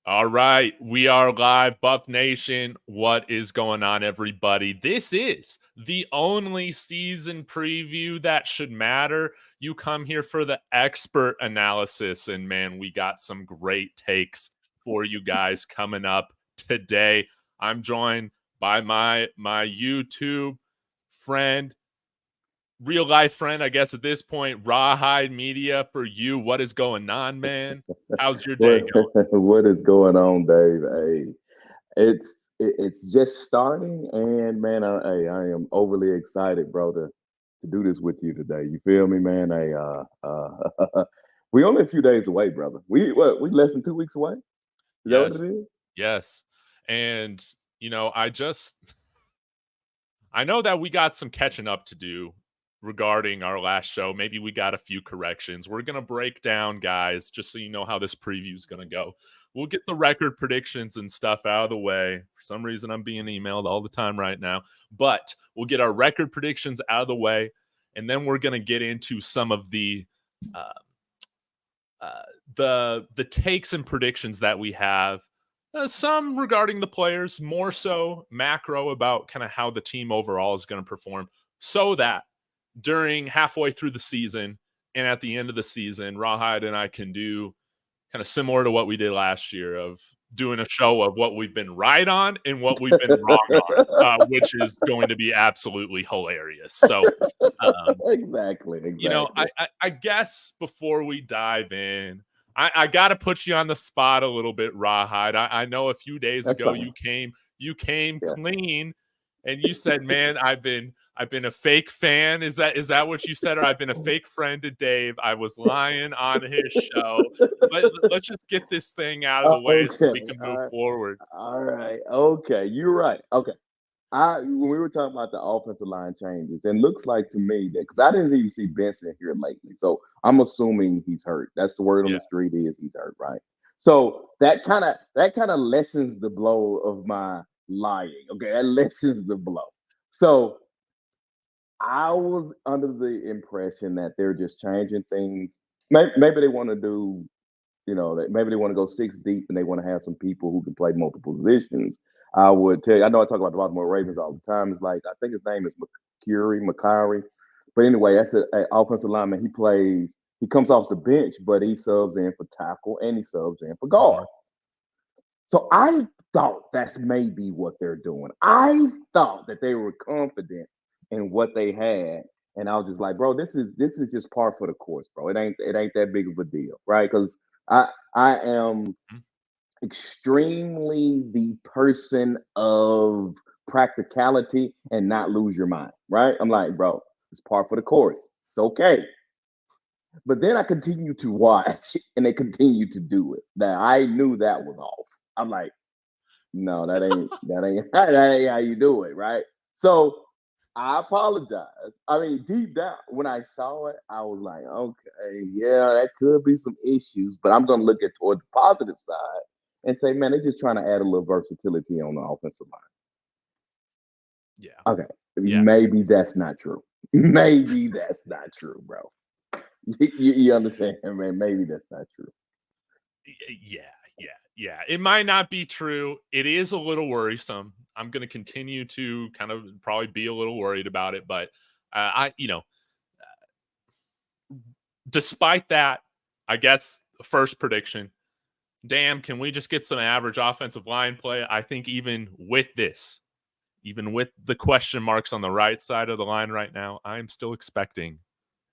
All right, we are live, Buff Nation. What is going on, everybody? This is the only season preview that should matter. You come here for the expert analysis, and man, we got some great takes for you guys coming up today. I'm joined by my YouTube friend, real life friend, I guess at this point, Rawhide Media for you. What is going on, man? How's your day going? What is going on, Dave? Hey, it's just starting, and man, I am overly excited, bro, to do this with you today. You feel me, man? Hey, we only a few days away, brother. We less than 2 weeks away. Is that what Yes. it is? Yes. And, I know that we got some catching up to do regarding our last show. Maybe we got a few corrections. We're going to break down, guys, just so you know how this preview is going to go. We'll get the record predictions and stuff out of the way. For some reason, I'm being emailed all the time right now, but we'll get our record predictions out of the way. And then we're going to get into some of uh, the takes and predictions that we have. Some regarding the players, more so macro about kind of how the team overall is going to perform, so that during halfway through the season and at the end of the season, Rawhide and I can do kind of similar to what we did last year of doing a show of what we've been right on and what we've been wrong on, which is going to be absolutely hilarious. So, Exactly, exactly. I guess before we dive in, I got to put you on the spot a little bit, Rawhide. I know a few days That's ago fine. you came Yeah. clean, and you said, "Man, I've been a fake fan." Is that what you said? Or I've been a fake friend to Dave. I was lying on his show. Let's just get this thing out of the way so Okay. we can All move right. forward. All right. Okay. You're right. Okay. When we were talking about the offensive line changes, it looks like to me that because I didn't even see Benson here lately, so I'm assuming he's hurt. That's the word on Yeah. the street is he's hurt, right? So that kind of lessens the blow of my lying. Okay, that lessens the blow. So I was under the impression that they're just changing things. Maybe they want to do maybe they want to go six deep and they want to have some people who can play multiple positions. I would tell you, I know I talk about the Baltimore Ravens all the time. It's like, I think his name is McCurry. But anyway, that's an offensive lineman. He comes off the bench, but he subs in for tackle and he subs in for guard. Mhm. So I thought that's maybe what they're doing. I thought that they were confident in what they had. And I was just like, bro, this is just par for the course, bro. It ain't that big of a deal, right? Because I am extremely the person of practicality and not lose your mind, right? I'm like, bro, it's par for the course. It's okay. But then I continue to watch and they continue to do it. That I knew that was off. I'm like, no, that ain't that ain't how you do it, right? So I apologize. I mean, deep down, when I saw it, I was like, okay, yeah, that could be some issues, but I'm gonna look at toward the positive side and say, man, they're just trying to add a little versatility on the offensive Yeah. line. Okay, Yeah. maybe that's not true. Maybe that's not true, bro. You understand, man? Maybe that's not true. Yeah, yeah, yeah. It might not be true. It is a little worrisome. I'm going to continue to kind of probably be a little worried about it, but despite that, I guess first prediction. Damn, can we just get some average offensive line play? I think even with this, even with the question marks on the right side of the line right now, I am still expecting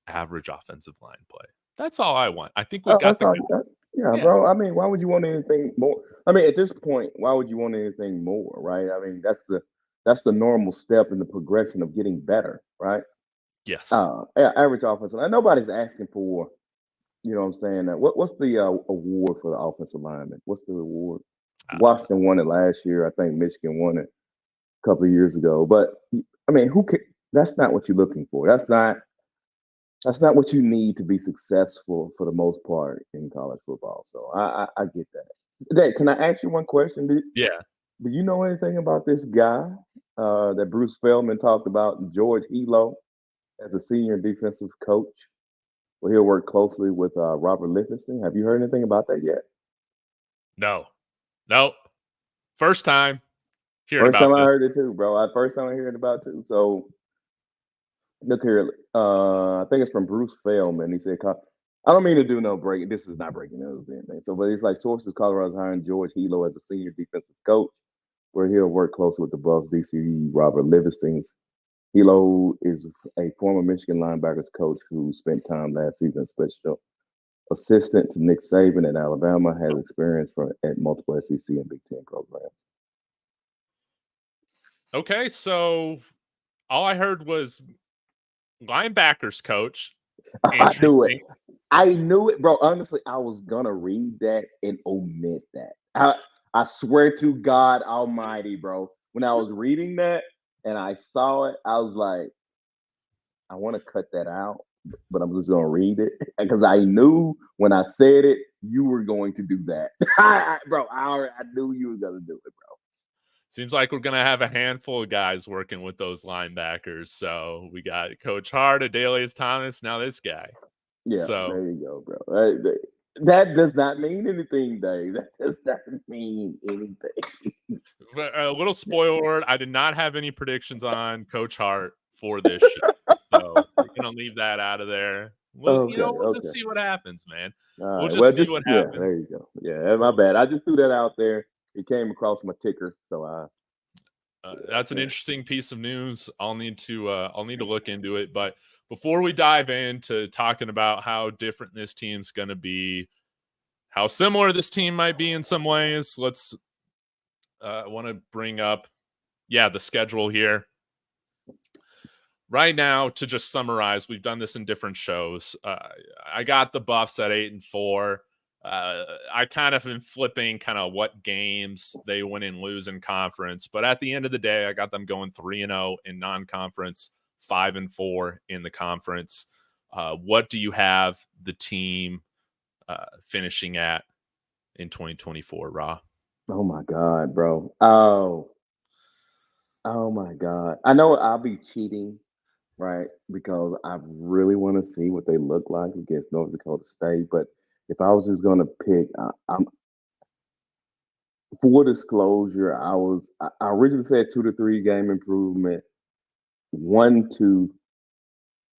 average offensive line play. That's all I want. I think we Oh, got that's the all. guy. Yeah, Yeah. bro. I mean, why would you want anything more? I mean, at this point, why would you want anything more, right? I mean, that's the normal step in the progression of getting better, right? Yes. Average offensive line. Nobody's asking for, you know what I'm saying? What's the award for the offensive lineman? What's the award? Uh, Washington won it last year. I think Michigan won it a couple of years ago. But I mean, who can? That's not what you're looking for. That's not what you need to be successful for the most part in college football. So I get that. Dad, can I ask you one question? yeah. Do you know anything about this guy that Bruce Feldman talked about, George Elo, as a senior defensive coach, where he'll work closely with Robert Livingston? Have you heard anything about that yet? No. Nope. First time hearing First about time I this. heard it too, bro. First time I heard about it too. So look here. I think it's from Bruce Feldman. He said, "I don't mean to do no breaking. This is not breaking news or anything." So, but it's like sources: Colorado's hiring George Hilo as a senior defensive coach, where he'll work closely with the Buffs DC Robert Livingston's. Hilo is a former Michigan linebackers coach who spent time last season as special assistant to Nick Saban at Alabama. Has experience at multiple SEC and Big Ten programs. Okay, so all I heard was linebackers coach. I knew it. Interesting. I knew it, bro. Honestly, I was gonna read that and omit that. I swear to God Almighty, bro. When I was reading that and I saw it, I was like, I want to cut that out, but I'm just gonna read it because I knew when I said it, you were going to do that, bro. I knew you were gonna do it, bro. Seems like we're gonna have a handful of guys working with those linebackers. So we got Coach Hart, Adelius Thomas, now this guy. Yeah, So there you go, bro. That does not mean anything, Dave. That does not mean anything. a little spoiler, I did not have any predictions on Coach Hart for this show. So we're gonna leave that out of there. We'll, Okay, we'll just okay. see what happens, man. All We'll right. Well, just see just what yeah, happens. there you go. Yeah, my bad. I just threw that out there. It came across my ticker, so I That's an yeah. interesting piece of news. I'll need to look into it. But before we dive into talking about how different this team's going to be, how similar this team might be in some ways, let's want to bring up, the schedule here. Right now, to just summarize, we've done this in different shows. I got the Buffs at 8-4. I kind of am flipping kind of what games they win and lose in conference, but at the end of the day, I got them going 3-0 in non-conference, 5-4 in the conference. What do you have the team finishing at in 2024, Ra? Oh my God, bro. Oh my God. I know I'll be cheating, right? Because I really want to see what they look like against North Dakota State. But if I was just gonna pick, I'm full disclosure. I originally said 2 to 3 game improvement, 1 to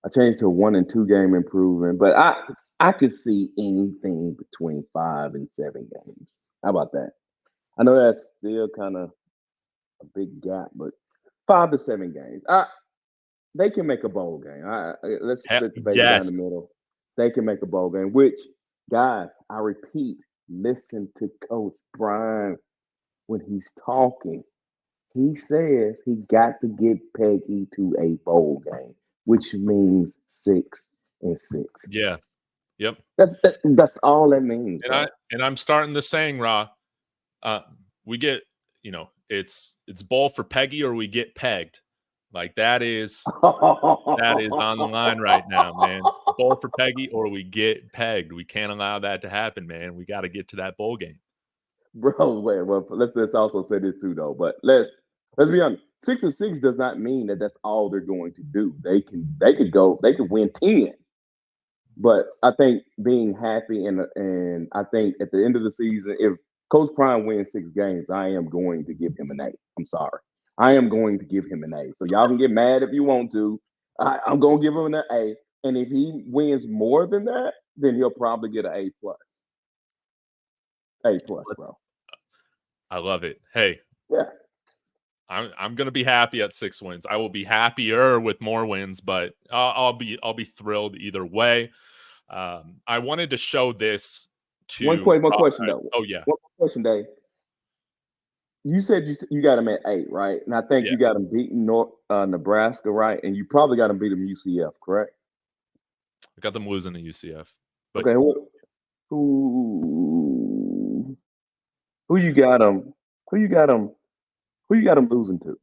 I changed to a 1 and 2 game improvement, but I could see anything between 5 and 7 games. How about that? I know that's still kind of a big gap, but 5 to 7 games. They can make a bowl game. Let's split the baby down Yes. the middle. They can make a bowl game. Which, guys, I repeat, listen to Coach Brian when he's talking. He says he got to get Peggy to a bowl game, which means 6 and 6. Yeah. Yep. That's all that means, bro. I'm starting the saying, Ra. We get, it's bowl for Peggy or we get pegged. Like that is on the line right now, man. Bowl for Peggy or we get pegged. We can't allow that to happen, man. We got to get to that bowl game. Bro, wait, well, let's also say this too, though. But let's be honest. 6 and 6 does not mean that that's all they're going to do. They could win 10. But I think being happy and I think at the end of the season, if Coach Prime wins 6 games, I am going to give him an A. I'm sorry, I am going to give him an A. So y'all can get mad if you want to. I'm going to give him an A. And if he wins more than that, then he'll probably get an A plus. A plus, bro. I love it. Hey, Yeah. I'm gonna be happy at 6 wins. I will be happier with more wins, but I'll be thrilled either way. I wanted to show this to. One question though. Oh yeah, One question, Dave. You said you got him at 8, right? And I think yeah. you got him beating Nebraska, right? And you probably got him beat him UCF, correct? I got them losing to UCF. But Okay, who who you got him? Who you got him? Who you got him losing to?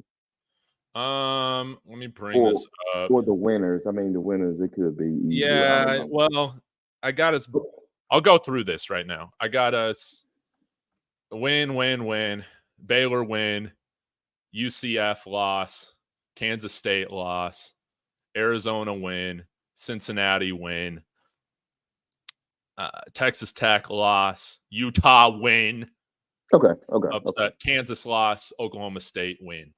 let me bring Or this up. or the winners? I mean, the winners. It could be either. I don't Yeah, know. well, I got us. I'll go through this right now. I got us win. Baylor win, UCF loss, Kansas State loss, Arizona win, Cincinnati win, Texas Tech loss, Utah win. Okay. Okay. Okay. Upset. Kansas loss, Oklahoma State win.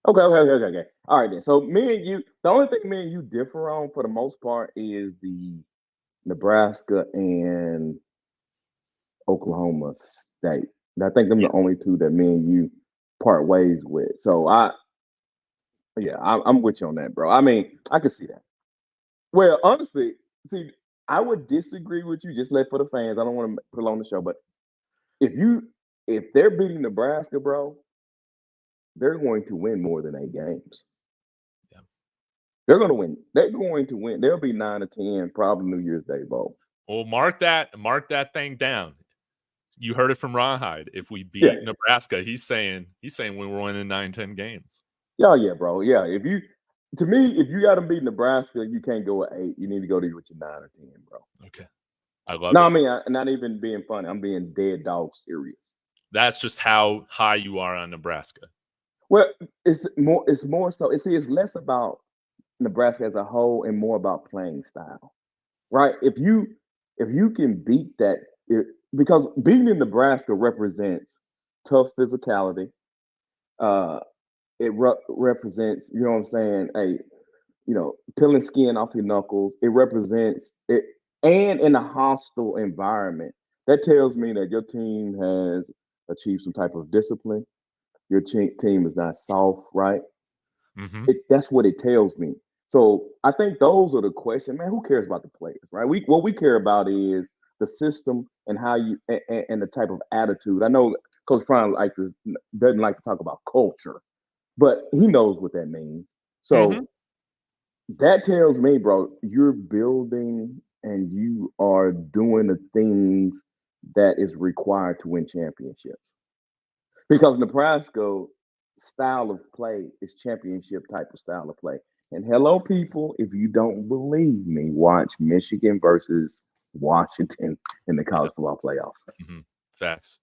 Okay. Okay. Okay. Okay. All right then. So me and you, the only thing me and you differ on for the most part is the Nebraska and Oklahoma State. And I think I'm Yeah. the only two that me and you part ways with. So yeah, I'm with you on that, bro. I mean, I can see that. Well, honestly, see, I would disagree with you. Just let for the fans. I don't want to prolong the show, but if you if they're beating Nebraska, bro, they're going to win more than 8 games. Yeah. They're going to win. They're going to win. They'll be 9 or 10, probably New Year's Day bowl. Well, mark that thing down. You heard it from Rawhide. If we Yeah, beat Nebraska, he's saying we were winning 9-10 games. yeah, yeah, bro. Yeah, to me, if you got to beat Nebraska, you can't go with 8. You need to go to with your 9 or 10, bro. Okay. I love No, I it. mean, not even being funny. I'm being dead dog serious. That's just how high you are on Nebraska. Well, it's more. It's more so. See, it's less about Nebraska as a whole and more about playing style, right? If you can beat that, because beating Nebraska represents tough physicality. Uh, it represents, you know what I'm saying? Peeling skin off your knuckles. It represents it, and in a hostile environment. That tells me that your team has achieved some type of discipline. Your team is not soft, right? Mm-hmm. That's what it tells me. So I think those are the questions, man. Who cares about the players, right? What we care about is the system and how you and the type of attitude. I know Coach Prime doesn't like to talk about culture, but he knows what that means. Mm-hmm. So that tells me, bro, you're building and you are doing the things that is required to win championships. Because Nebraska style of play is championship type of style of play. And hello, people, if you don't believe me, watch Michigan versus Washington in the Yeah. college football playoffs. Mm-hmm. Facts.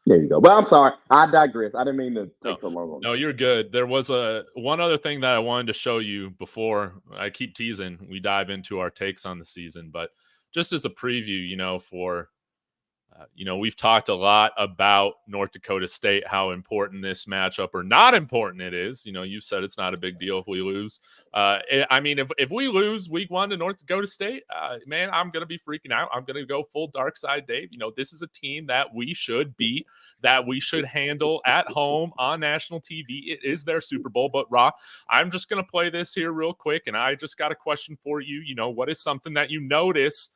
There you go. But I'm sorry, I digress. I didn't mean to No, take so long on no, that. you're good. There was one other thing that I wanted to show you before I keep teasing. We dive into our takes on the season, but just as a preview, for we've talked a lot about North Dakota State, how important this matchup or not important it is. You said it's not a big deal if we lose. I mean, if we lose week 1 to North Dakota State, man, I'm going to be freaking out. I'm going to go full dark side Dave. This is a team that we should beat, that we should handle at home on national TV. It is their Super Bowl. But, Raw, I'm just going to play this here real quick, and I just got a question for you. What is something that you notice,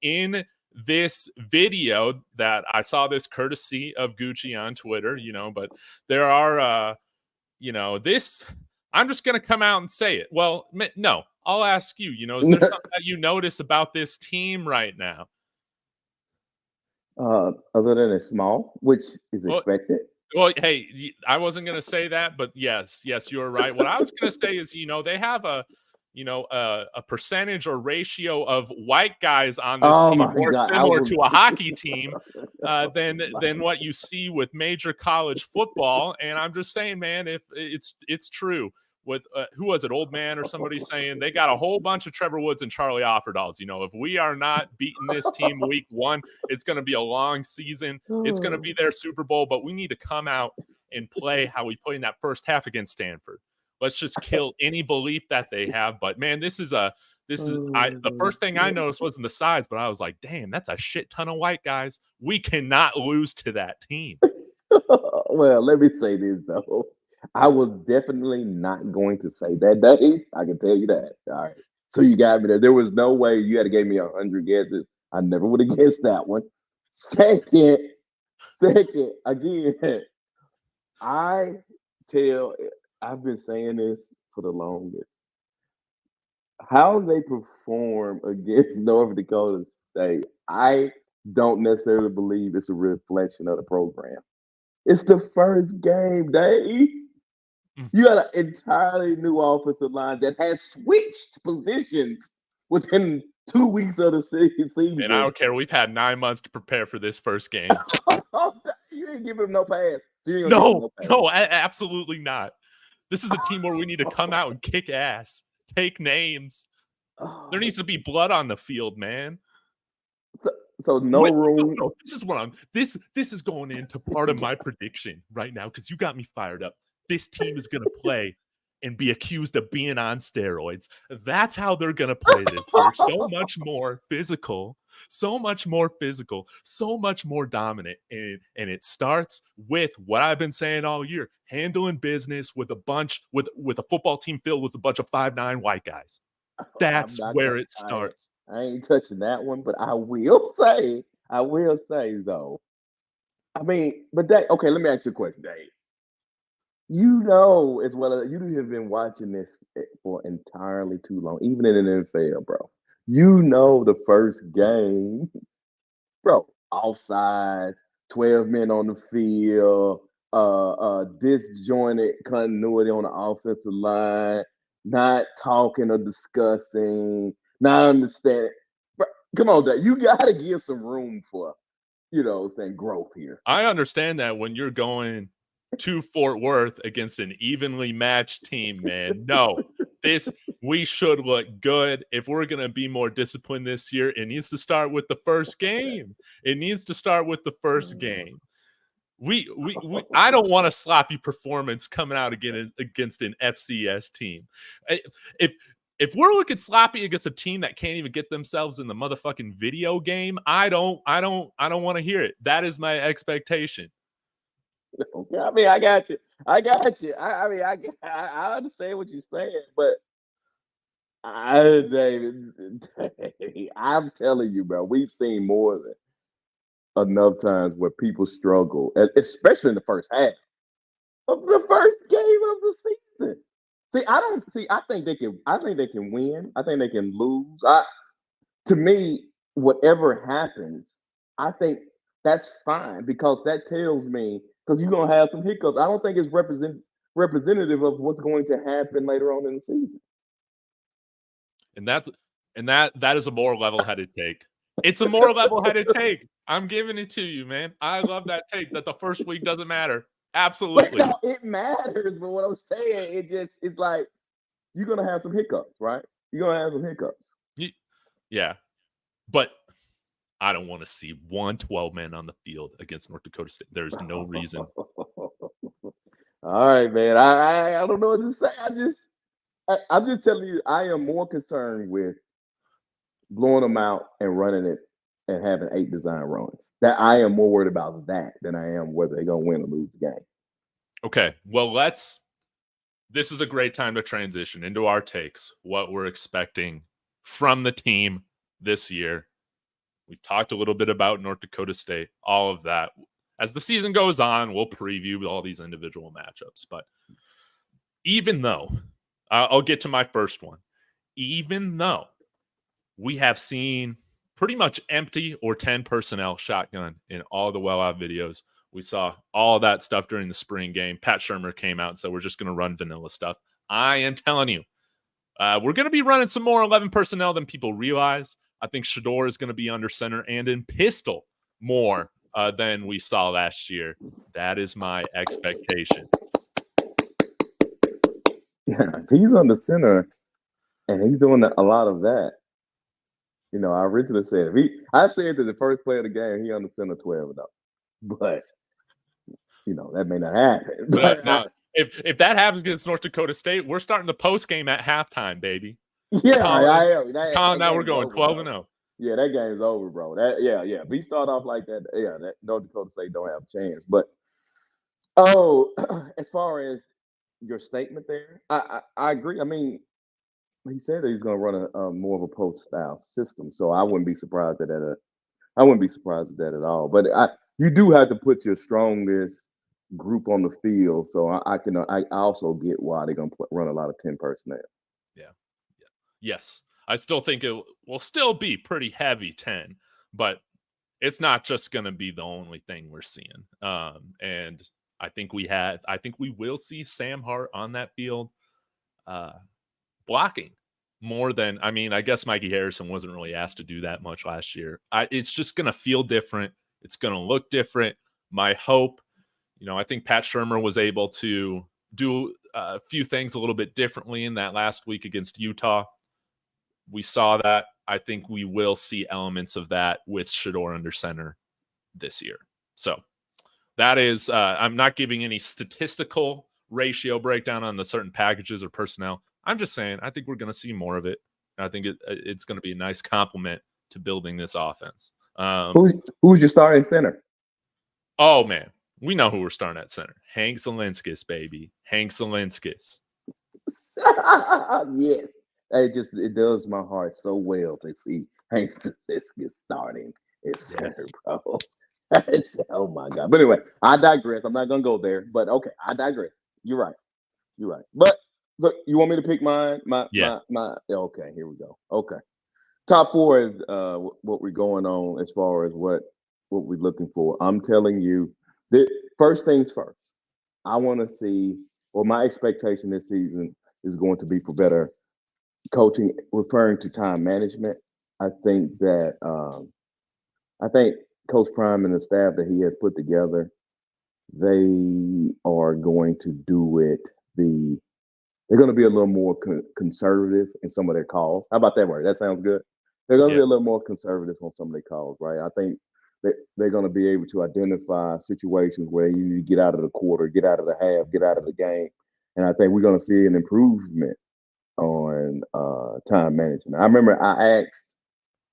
in this video that I saw, this courtesy of Gucci on Twitter, but there are, this, I'm just going to come out and say it. Well, no, I'll ask you, is there something that you notice about this team right now? Other than it's small, which is Well, expected. Well, hey, I wasn't going to say that, but yes, you're right. What I was going to say is, they have a percentage or ratio of white guys on this Oh team my more God. I similar to was a hockey team than like, than what you see with major college football. And I'm just saying, man, if it's true. With who was it, Old Man or somebody saying they got a whole bunch of Trevor Woods and Charlie Offerdals. If we are not beating this team week 1, it's going to be a long season. It's going to be their Super Bowl, but we need to come out and play how we played in that first half against Stanford. Let's just kill any belief that they have. But man, this is the first thing I noticed wasn't the size, but I was like, damn, that's a shit ton of white guys. We cannot lose to that team. well, let me say this though. I was definitely not going to say that, Dave. I can tell you that. All right. So you got me there. There was no way you had to give me 100 guesses. I never would have guessed that one. Second, again, I I've been saying this for the longest. How they perform against North Dakota State, I don't necessarily believe it's a reflection of the program. It's the first game, Dave. You got an entirely new offensive line that has switched positions within 2 weeks of the season. And I don't care. We've had 9 months to prepare for this first game. You ain't giving him no pass. So No, absolutely not. This is a team where we need to come out and kick ass, take names. There needs to be blood on the field, man. So no room. No, this is what I'm. This is going into part of my prediction right now because you got me fired up. This team is going to play and be accused of being on steroids. That's how they're going to play this year. So much more physical, so much more physical, so much more dominant. And it starts with what I've been saying all year: handling business with a football team filled with a bunch of 5'9" white guys. I'm That's not where gonna. it starts. I ain't touching that one, but I will say though. I mean, but Dave, okay, let me ask you a question, Dave. You know as well as you have been watching this for entirely too long, even in the NFL, bro. You know the first game, bro, offsides, 12 men on the field, disjointed continuity on the offensive line, not talking or discussing, not understanding. Bro, come on, Dave. You gotta give some room for, saying growth here. I understand that when you're going to Fort Worth against an evenly matched team, man. No, we should look good. If we're going to be more disciplined this year, it needs to start with the first game. It needs to start with the first game. I don't want a sloppy performance coming out again against an FCS team. If we're looking sloppy against a team that can't even get themselves in the motherfucking video game, I don't want to hear it. That is my expectation. Okay, I mean, I got you. I got you. I mean, I understand what you're saying, but David, I'm telling you, bro, we've seen more than enough times where people struggle, especially in the first half of the first game of the season. See, I don't see. I think they can. I think they can win. I think they can lose. To me, whatever happens, I think that's fine because that tells me because you're gonna have some hiccups. I don't think it's representative of what's going to happen later on in the season. And that is a more level-headed take. It's a more level-headed take. I'm giving it to you, man. I love that take that the first week doesn't matter. Absolutely. But no, it matters. But what I'm saying, it's like you're gonna have some hiccups, right? You're gonna have some hiccups. Yeah. But I don't want to see 112 man on the field against North Dakota State. There's no reason. All right, man. I don't know what to say. I'm just telling you, I am more concerned with blowing them out and running it and having 8 design runs. That I am more worried about that than I am whether they're gonna win or lose the game. Okay. Well, this is a great time to transition into our takes, what we're expecting from the team this year. We've talked a little bit about North Dakota State, all of that. As the season goes on, we'll preview all these individual matchups. But even though, I'll get to my first one, even though we have seen pretty much empty or 10 personnel shotgun in all the well out videos, we saw all that stuff during the spring game. Pat Shurmur came out and said, we're just going to run vanilla stuff. I am telling you, we're going to be running some more 11 personnel than people realize. I think Shador is going to be under center and in pistol more than we saw last year. That is my expectation. Yeah, he's under center and he's doing a lot of that. I originally said I said that the first play of the game, he under center 12 though. But that may not happen. But No, if that happens against North Dakota State, we're starting the post game at halftime, baby. Yeah, I am. Now we're going 12-0. Yeah, that game's over, bro. Yeah. If we start off like that, that North Dakota State don't have a chance. But as far as your statement there, I agree. I mean, he said that he's going to run a more of a post style system, so I wouldn't be surprised at that. I wouldn't be surprised at that at all. But you do have to put your strongest group on the field, so I also get why they're going to run a lot of 10 personnel. Yeah. Yes. I still think it will still be pretty heavy 10, but it's not just going to be the only thing we're seeing. And I think we will see Sam Hart on that field blocking more than, I guess Mikey Harrison wasn't really asked to do that much last year. It's just going to feel different. It's going to look different. My hope, I think Pat Shurmur was able to do a few things a little bit differently in that last week against Utah. We saw that. I think we will see elements of that with Shedeur under center this year. So that is, I'm not giving any statistical ratio breakdown on the certain packages or personnel. I'm just saying I think we're going to see more of it. I think it's going to be a nice complement to building this offense. Who's your starting center? Oh man, we know who we're starting at center. Hank Zielinskis, baby. Hank Zielinskis. Yes. It does my heart so well to see Hank Zielinskis starting at center, bro. Oh my god. But anyway, I digress. I'm not gonna go there. But okay, I digress. You're right. You're right. But so you want me to pick mine? My. Okay, here we go. Okay. Top four is what we're going on as far as what we're looking for. I'm telling you, first things first. I want to see, or my expectation this season is going to be for better coaching, referring to time management. I think that I think Coach Prime and the staff that he has put together, they are going to do it. They're going to be a little more conservative in some of their calls. How about that word? That sounds good. They're going to be a little more conservative on some of their calls, right? I think they're going to be able to identify situations where you need to get out of the quarter, get out of the half, get out of the game. And I think we're going to see an improvement on time management. I remember I asked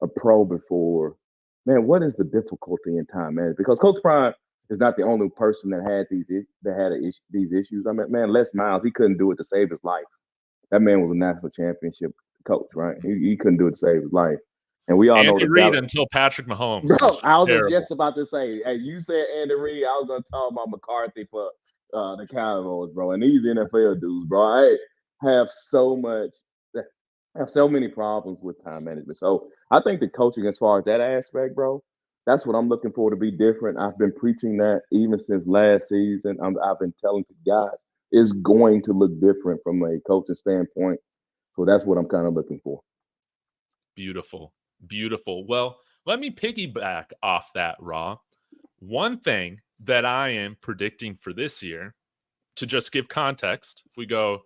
a pro before, man, what is the difficulty in time management? Because Coach Prime is not the only person that had these issues. I mean, man, Les Miles, he couldn't do it to save his life. That man was a national championship coach, right? He couldn't do it to save his life. And we all know Andy the Reid until Patrick Mahomes. Bro, I was just about to say, hey, you said Andy Reid, I was gonna talk about McCarthy for the Cowboys, bro. And these NFL dudes, bro, I have so many problems with time management. So I think the coaching, as far as that aspect, bro, that's what I'm looking for to be different. I've been preaching that even since last season. I've been telling the guys it's going to look different from a coaching standpoint. So that's what I'm kind of looking for. Beautiful. Beautiful. Well, let me piggyback off that, Raw. One thing that I am predicting for this year, to just give context, if we go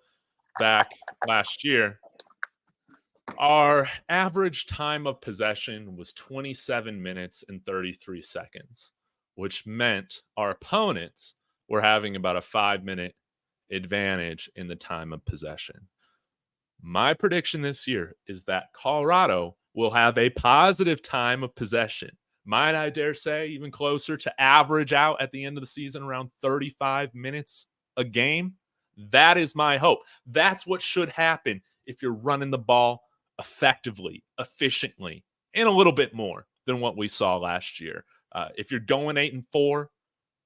back last year, our average time of possession was 27 minutes and 33 seconds, which meant our opponents were having about a 5-minute advantage in the time of possession. My prediction this year is that Colorado will have a positive time of possession. Might I dare say even closer to average out at the end of the season around 35 minutes a game? That is my hope. That's what should happen if you're running the ball effectively, efficiently, and a little bit more than what we saw last year. If you're going 8-4,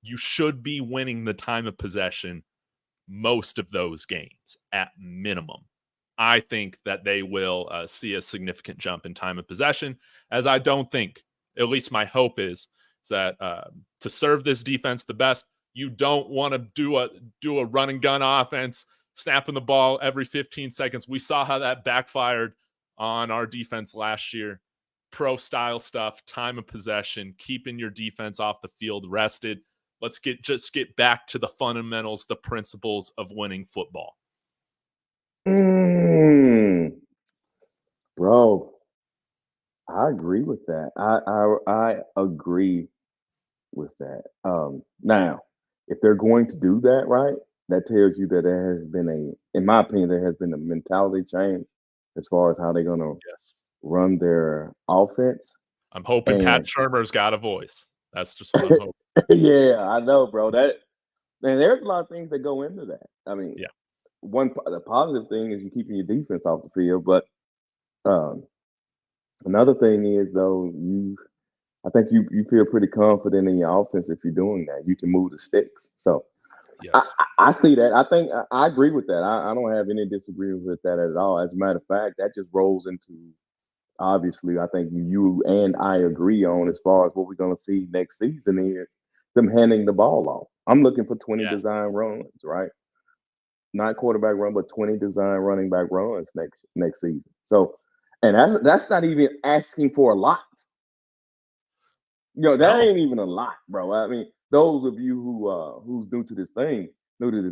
you should be winning the time of possession most of those games at minimum. I think that they will see a significant jump in time of possession, as I don't think, at least my hope is that to serve this defense the best, you don't want to do a run and gun offense, snapping the ball every 15 seconds. We saw how that backfired on our defense last year. Pro style stuff, time of possession, keeping your defense off the field rested. Let's just get back to the fundamentals, the principles of winning football. Bro, I agree with that. I agree with that. Now, if they're going to do that, right, that tells you that there has been in my opinion, there has been a mentality change as far as how they're going to run their offense. I'm hoping Pat Shurmur's got a voice. That's just what I'm hoping. Yeah, I know, bro. There's a lot of things that go into that. I mean, the positive thing is you're keeping your defense off the field, but another thing is though I think you feel pretty confident in your offense if you're doing that. You can move the sticks. So I see that. I think I agree with that. I don't have any disagreement with that at all. As a matter of fact, that just rolls into obviously I think you and I agree on as far as what we're going to see next season is them handing the ball off. I'm looking for 20 design runs, right? Not quarterback run, but 20 design running back runs next season. So, and that's not even asking for a lot. That ain't even a lot, bro. I mean, those of you who's new to this game, 20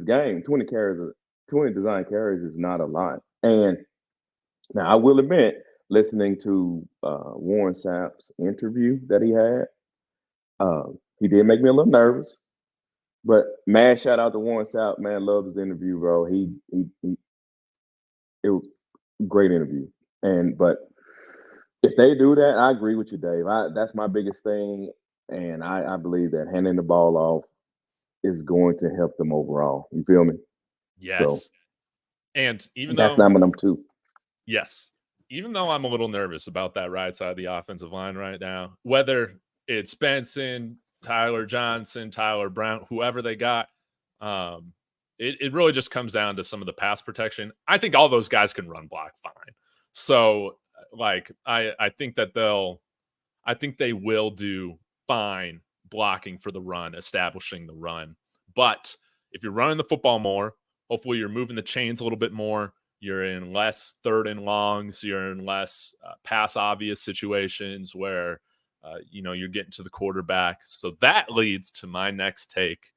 design carries is not a lot. And now I will admit, listening to Warren Sapp's interview that he had. He did make me a little nervous, but man, shout out to Warren Sapp. Man, love his interview, bro. He it was a great interview. And but if they do that, I agree with you, Dave. That's my biggest thing, and I believe that handing the ball off is going to help them overall. You feel me? So Yes. And even that's though, number two. yes, even though I'm a little nervous about that right side of the offensive line right now, whether it's Benson, Tyler Johnson, Tyler Brown, whoever they got, um, it really just comes down to some of the pass protection. I think all those guys can run block fine. So, like, I think that I think they will do fine blocking for the run, establishing the run. But if you're running the football more, hopefully you're moving the chains a little bit more. You're in less third and longs. You're in less pass obvious situations where you're getting to the quarterback. So that leads to my next take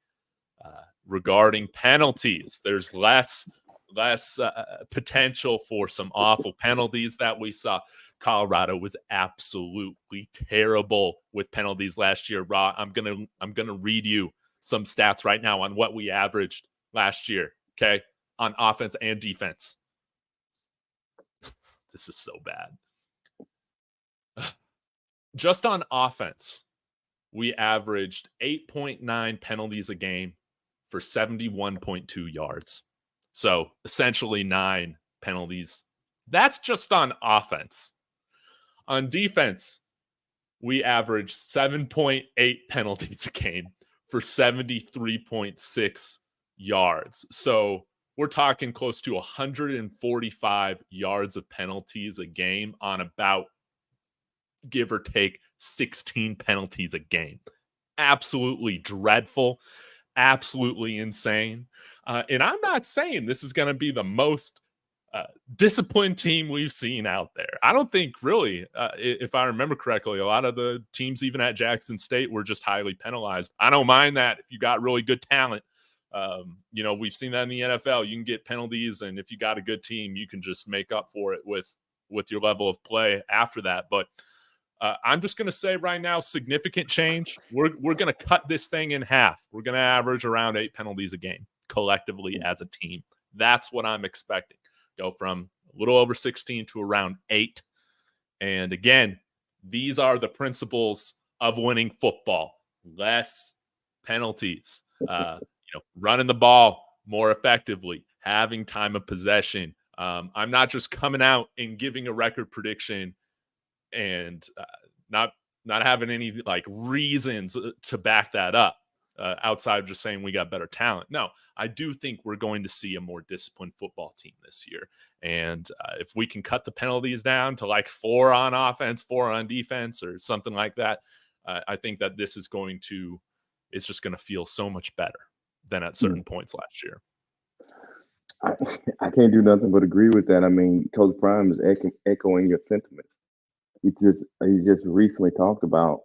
regarding penalties. There's less potential for some awful penalties that we saw. Colorado was absolutely terrible with penalties last year. Raw. I'm gonna read you some stats right now on what we averaged last year. Okay, on offense and defense. This is so bad. Just on offense, we averaged 8.9 penalties a game for 71.2 yards. So essentially 9 penalties. That's just on offense. On defense, we averaged 7.8 penalties a game for 73.6 yards. So we're talking close to 145 yards of penalties a game on about, give or take, 16 penalties a game. Absolutely dreadful, absolutely insane. And I'm not saying this is going to be the most disciplined team we've seen out there. I don't think really, if I remember correctly, a lot of the teams, even at Jackson State, were just highly penalized. I don't mind that if you got really good talent. We've seen that in the NFL. You can get penalties, and if you got a good team, you can just make up for it with your level of play after that. But I'm just going to say right now, significant change. We're going to cut this thing in half. We're going to average around 8 penalties a game collectively as a team. That's what I'm expecting. Go from a little over 16 to around 8. And again, these are the principles of winning football. Less penalties, running the ball more effectively, having time of possession. I'm not just coming out and giving a record prediction and not having any like reasons to back that up outside of just saying we got better talent. No, I do think we're going to see a more disciplined football team this year. And if we can cut the penalties down to like 4 on offense, 4 on defense, or something like that, I think that this is it's just going to feel so much better than at certain points last year. I can't do nothing but agree with that. I mean, Coach Prime is echoing your sentiments. He just recently talked about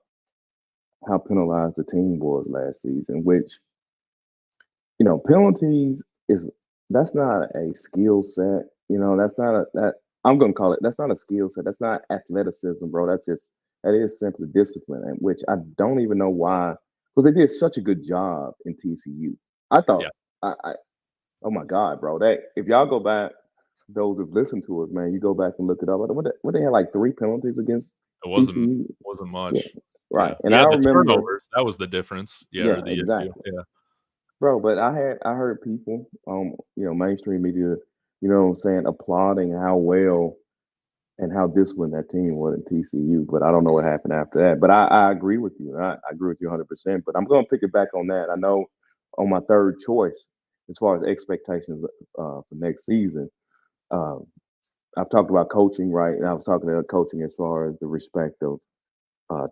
how penalized the team was last season, which penalties is that's not a skill set. That's not that I'm gonna call it. That's not a skill set. That's not athleticism, bro. That is simply discipline, and which I don't even know why, because they did such a good job in TCU. I thought, Yeah, I oh my god, bro. That if y'all go back, those who've listened to us, man, you go back and look it up. What they had like 3 penalties against it TCU. wasn't Yeah, much. right. Yeah, And we I had the remember, turnovers. That was the difference. Yeah, yeah, or the issue. exactly. Yeah. Bro, but I heard people mainstream media, saying applauding how well and how disciplined that team was at TCU, but I don't know what happened after that. But I agree with you. I agree with you 100%. But I'm gonna pick it back on that. I know on my third choice, as far as expectations for next season, uh, I've talked about coaching, right? And I was talking about coaching as far as the respect of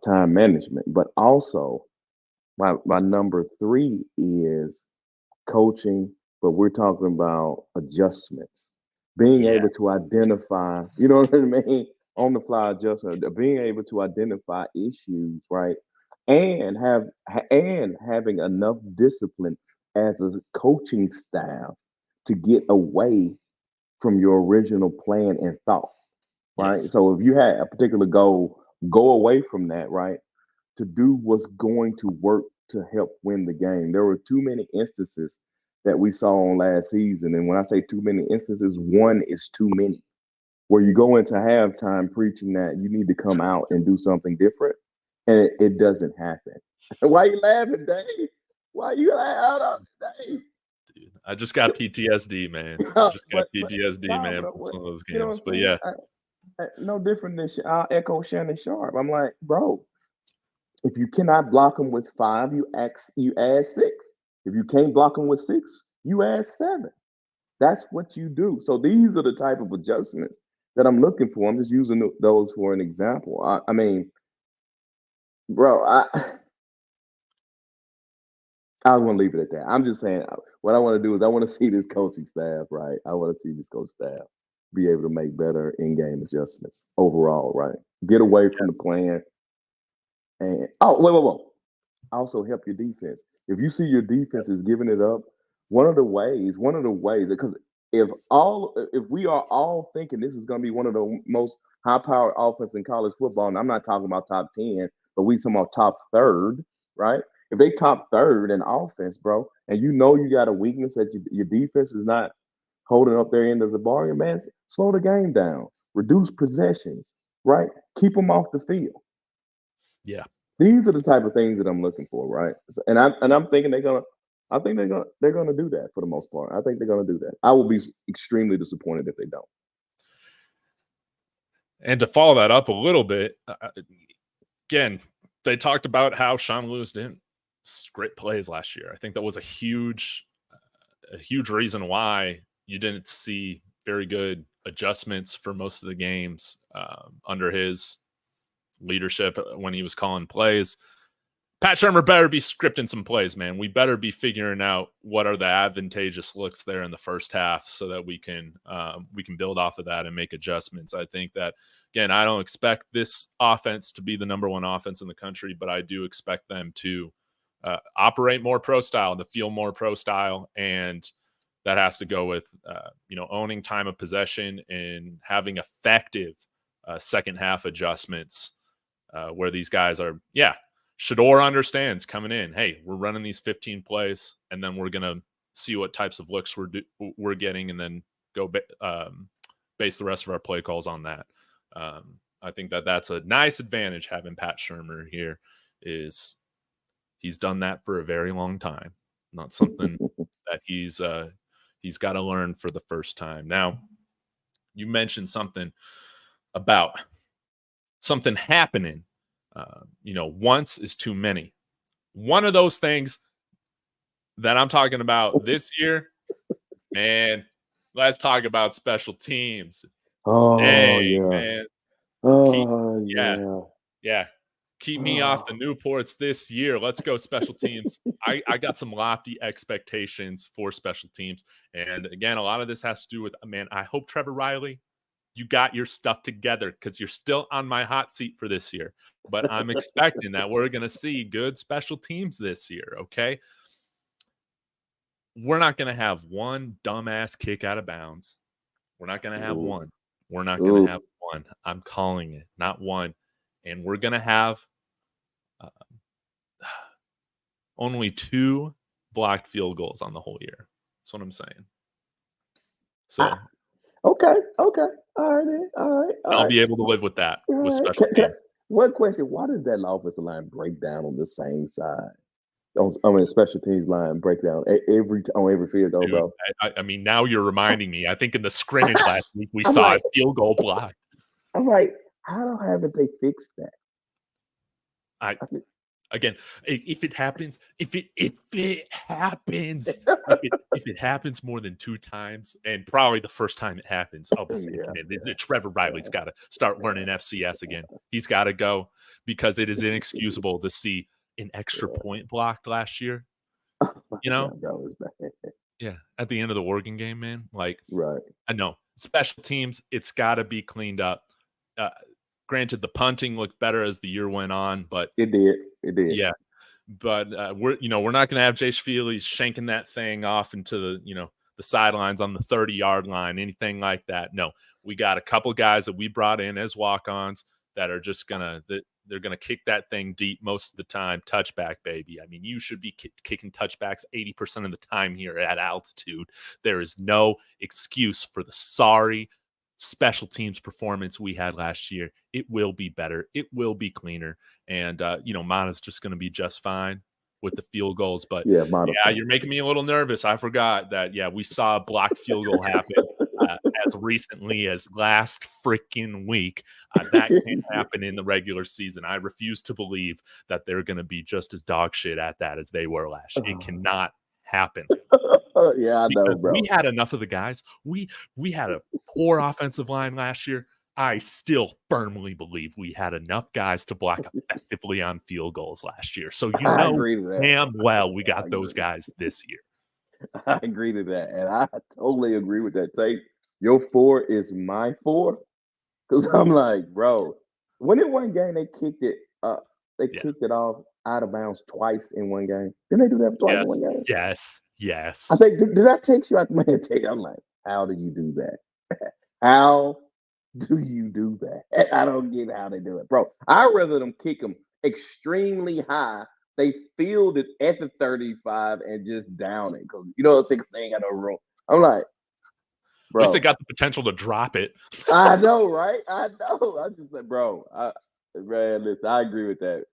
time management, but also my number 3 is coaching, but we're talking about adjustments. Being Yeah. able to identify, you know what I mean, on the fly adjustment, being able to identify issues, right? And having enough discipline as a coaching staff to get away from your original plan and thought. right? Yes. So if you had a particular goal, go away from that, right? To do what's going to work to help win the game. There were too many instances that we saw on last season. And when I say too many instances, one is too many. Where you go into halftime preaching that you need to come out and do something different, and it doesn't happen. Why you laughing, Dave? Why you laughing, Dave? Dude, I just got PTSD, man. I just got but PTSD, nah, man, but from what, some of those you know what I'm games. But saying? yeah, No different than I'll echo Shannon Sharp. I'm like, bro, if you cannot block them with five, you add six. If you can't block them with six, you add seven. That's what you do. So these are the type of adjustments that I'm looking for. I'm just using those for an example. I mean, bro, I was gonna leave it at that. I'm just saying what I want to do is I want to see this coaching staff, right? I want to see this coach staff be able to make better in-game adjustments overall, right? Get away from the plan. And wait. Also help your defense. If you see your defense yes, is giving it up, one of the ways, because if we are all thinking this is going to be one of the most high-powered offense in college football, and I'm not talking about top 10, but we talking about top third, right? If they top third in offense, bro, and you know you got a weakness that your defense is not holding up their end of the bargain, man, slow the game down, reduce possessions, right? Keep them off the field. yeah. These are the type of things that I'm looking for, right? And I'm thinking I think they're gonna do that for the most part. I think they're gonna do that. I will be extremely disappointed if they don't. And to follow that up a little bit, again, they talked about how Sean Lewis didn't script plays last year. I think that was a huge reason why you didn't see very good adjustments for most of the games under his leadership when he was calling plays. Pat Shermer better be scripting some plays, man. We better be figuring out what are the advantageous looks there in the first half so that we can build off of that and make adjustments. I think that, again, I don't expect this offense to be the number one offense in the country, but I do expect them to operate more pro style, to feel more pro style, and that has to go with owning time of possession and having effective second half adjustments where these guys are, Shador understands coming in, hey, we're running these 15 plays, and then we're going to see what types of looks we're getting, and then go base the rest of our play calls on that. I think that that's a nice advantage having Pat Shermer here. Is he's done that for a very long time, not something that he's got to learn for the first time. Now, you mentioned something about something happening. Once is too many. One of those things that I'm talking about this year, man, let's talk about special teams. Oh Dang, yeah. man. Keep Oh yeah, yeah. yeah. Keep me off the Newports this year. Let's go special teams. I got some lofty expectations for special teams. And again, a lot of this has to do with, man, I hope Trevor Riley, you got your stuff together because you're still on my hot seat for this year. But I'm expecting that we're going to see good special teams this year, okay? We're not going to have one dumbass kick out of bounds. We're not going to have Ooh. one. We're not going to have Ooh. one. I'm calling it, not one. And we're going to have uh, only 2 blocked field goals on the whole year. That's what I'm saying. Ah, So okay. Okay. All right. Then. All right. All I'll right. be able to live with that All with right. special teams. One question: why does that offensive line break down on the same side? Special teams line breakdown on every field goal, Dude, bro. I mean, now you're reminding me. I think in the scrimmage last week, we I'm saw a like, field goal block. how haven't they fixed that? I I just, Again, if it happens, if it happens more than 2 times, and probably the first time it happens, I'll be thinking, yeah, Trevor Riley's got to start learning FCS again. He's got to go because it is inexcusable to see an extra yeah. point blocked last year. You Yeah, know, that was bad. yeah, at the end of the Oregon game, man. Like, Right. I know special teams, it's got to be cleaned up. Uh, Granted, the punting looked better as the year went on, but It did. It did. yeah. But we're not going to have Jay Feely shanking that thing off into the the sidelines on the 30-yard line, anything like that. No, we got a couple guys that we brought in as walk-ons that are just they're gonna kick that thing deep most of the time. Touchback, baby. I mean, you should be kicking touchbacks 80% of the time here at altitude. There is no excuse for the sorry special teams performance we had last year. It will be better. It will be cleaner. And Mata's just going to be just fine with the field goals. But Yeah, Mata's fine. you're making me a little nervous. I forgot that. We saw a blocked field goal happen as recently as last freaking week. That can't happen in the regular season. I refuse to believe that they're going to be just as dog shit at that as they were last year. It cannot happen. Yeah, I know, bro. We had enough of the guys. We had a poor offensive line last year. I still firmly believe we had enough guys to block effectively on field goals last year. So damn well we got those guys this year. I agree to that, and I totally agree with that take. Your 4 is my 4, because I'm like, bro, when in one game they kicked it, kicked it off out of bounds twice in one game. Didn't they do that twice in one game? Yes. I think did that take you out the man? I'm like, how do you do that? How do you do that? I don't get how they do it, bro. I'd rather them kick them extremely high. They field it at the 35 and just down it, because they ain't got no room. I'm like, bro, at least they got the potential to drop it. I know, right? I know. I just said, bro, man, listen, I agree with that.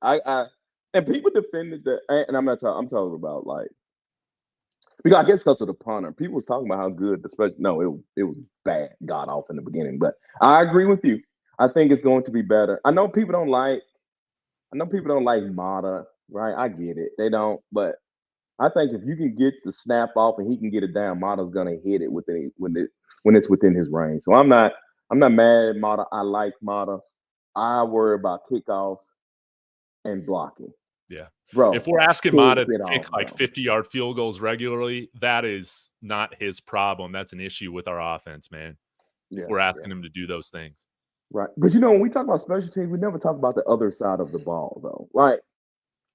And people defended that, and I'm talking about like, because I guess because of the punter, people was talking about how good the special. No, it was bad, god off in the beginning. But I agree with you. I think it's going to be better. I know people don't like Mata, right? I get it. They don't, but I think if you can get the snap off and he can get it down, Mata's gonna hit it when it's within his range. So I'm not mad at Mata. I like Mata. I worry about kickoffs and blocking. Yeah. Bro, if we're asking Mata to kick like 50-yard field goals regularly, that is not his problem. That's an issue with our offense, man. If we're asking him to do those things. Right. But when we talk about special teams, we never talk about the other side of the ball, though. Like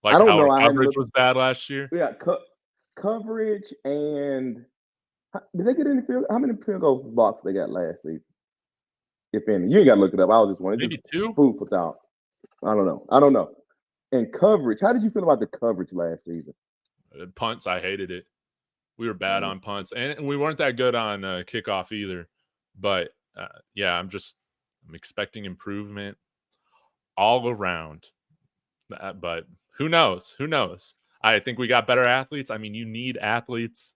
I don't know. Our coverage was bad last year. Yeah, coverage, and did they get any how many field goal blocks they got last season? If any. You ain't got to look it up. I was just wondering. Maybe 2? Food for thought. I don't know. And coverage, how did you feel about the coverage last season? Punts, I hated it. We were bad on punts, and we weren't that good on kickoff either. But I'm expecting improvement all around. But who knows? I think we got better athletes. I mean, you need athletes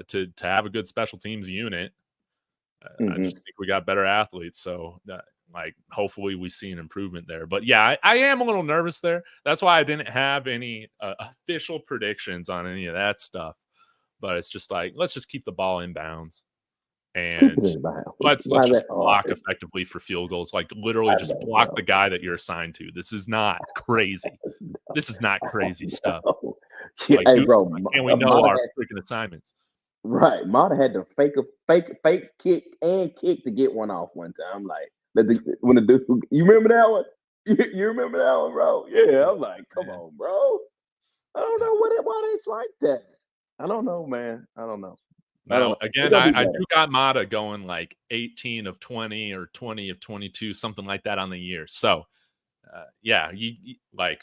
to have a good special teams unit. I just think we got better athletes. So hopefully we see an improvement there. But I am a little nervous there. That's why I didn't have any official predictions on any of that stuff. But it's just like, let's just keep the ball in bounds. And let's just block effectively for field goals. Like literally just block the guy that you're assigned to. This is not crazy. This is not crazy stuff. Yeah, hey, bro. And we know our freaking assignments. Right. Mata had to fake kick and kick to get one off one time. Like, when the dude, you remember that one? You remember that one, bro? Yeah, I'm like, come on, bro. I don't know why it's like that. I don't know, man. I don't know. Now, again, I do got Mata going like 18 of 20 or 20 of 22, something like that on the year. So, you like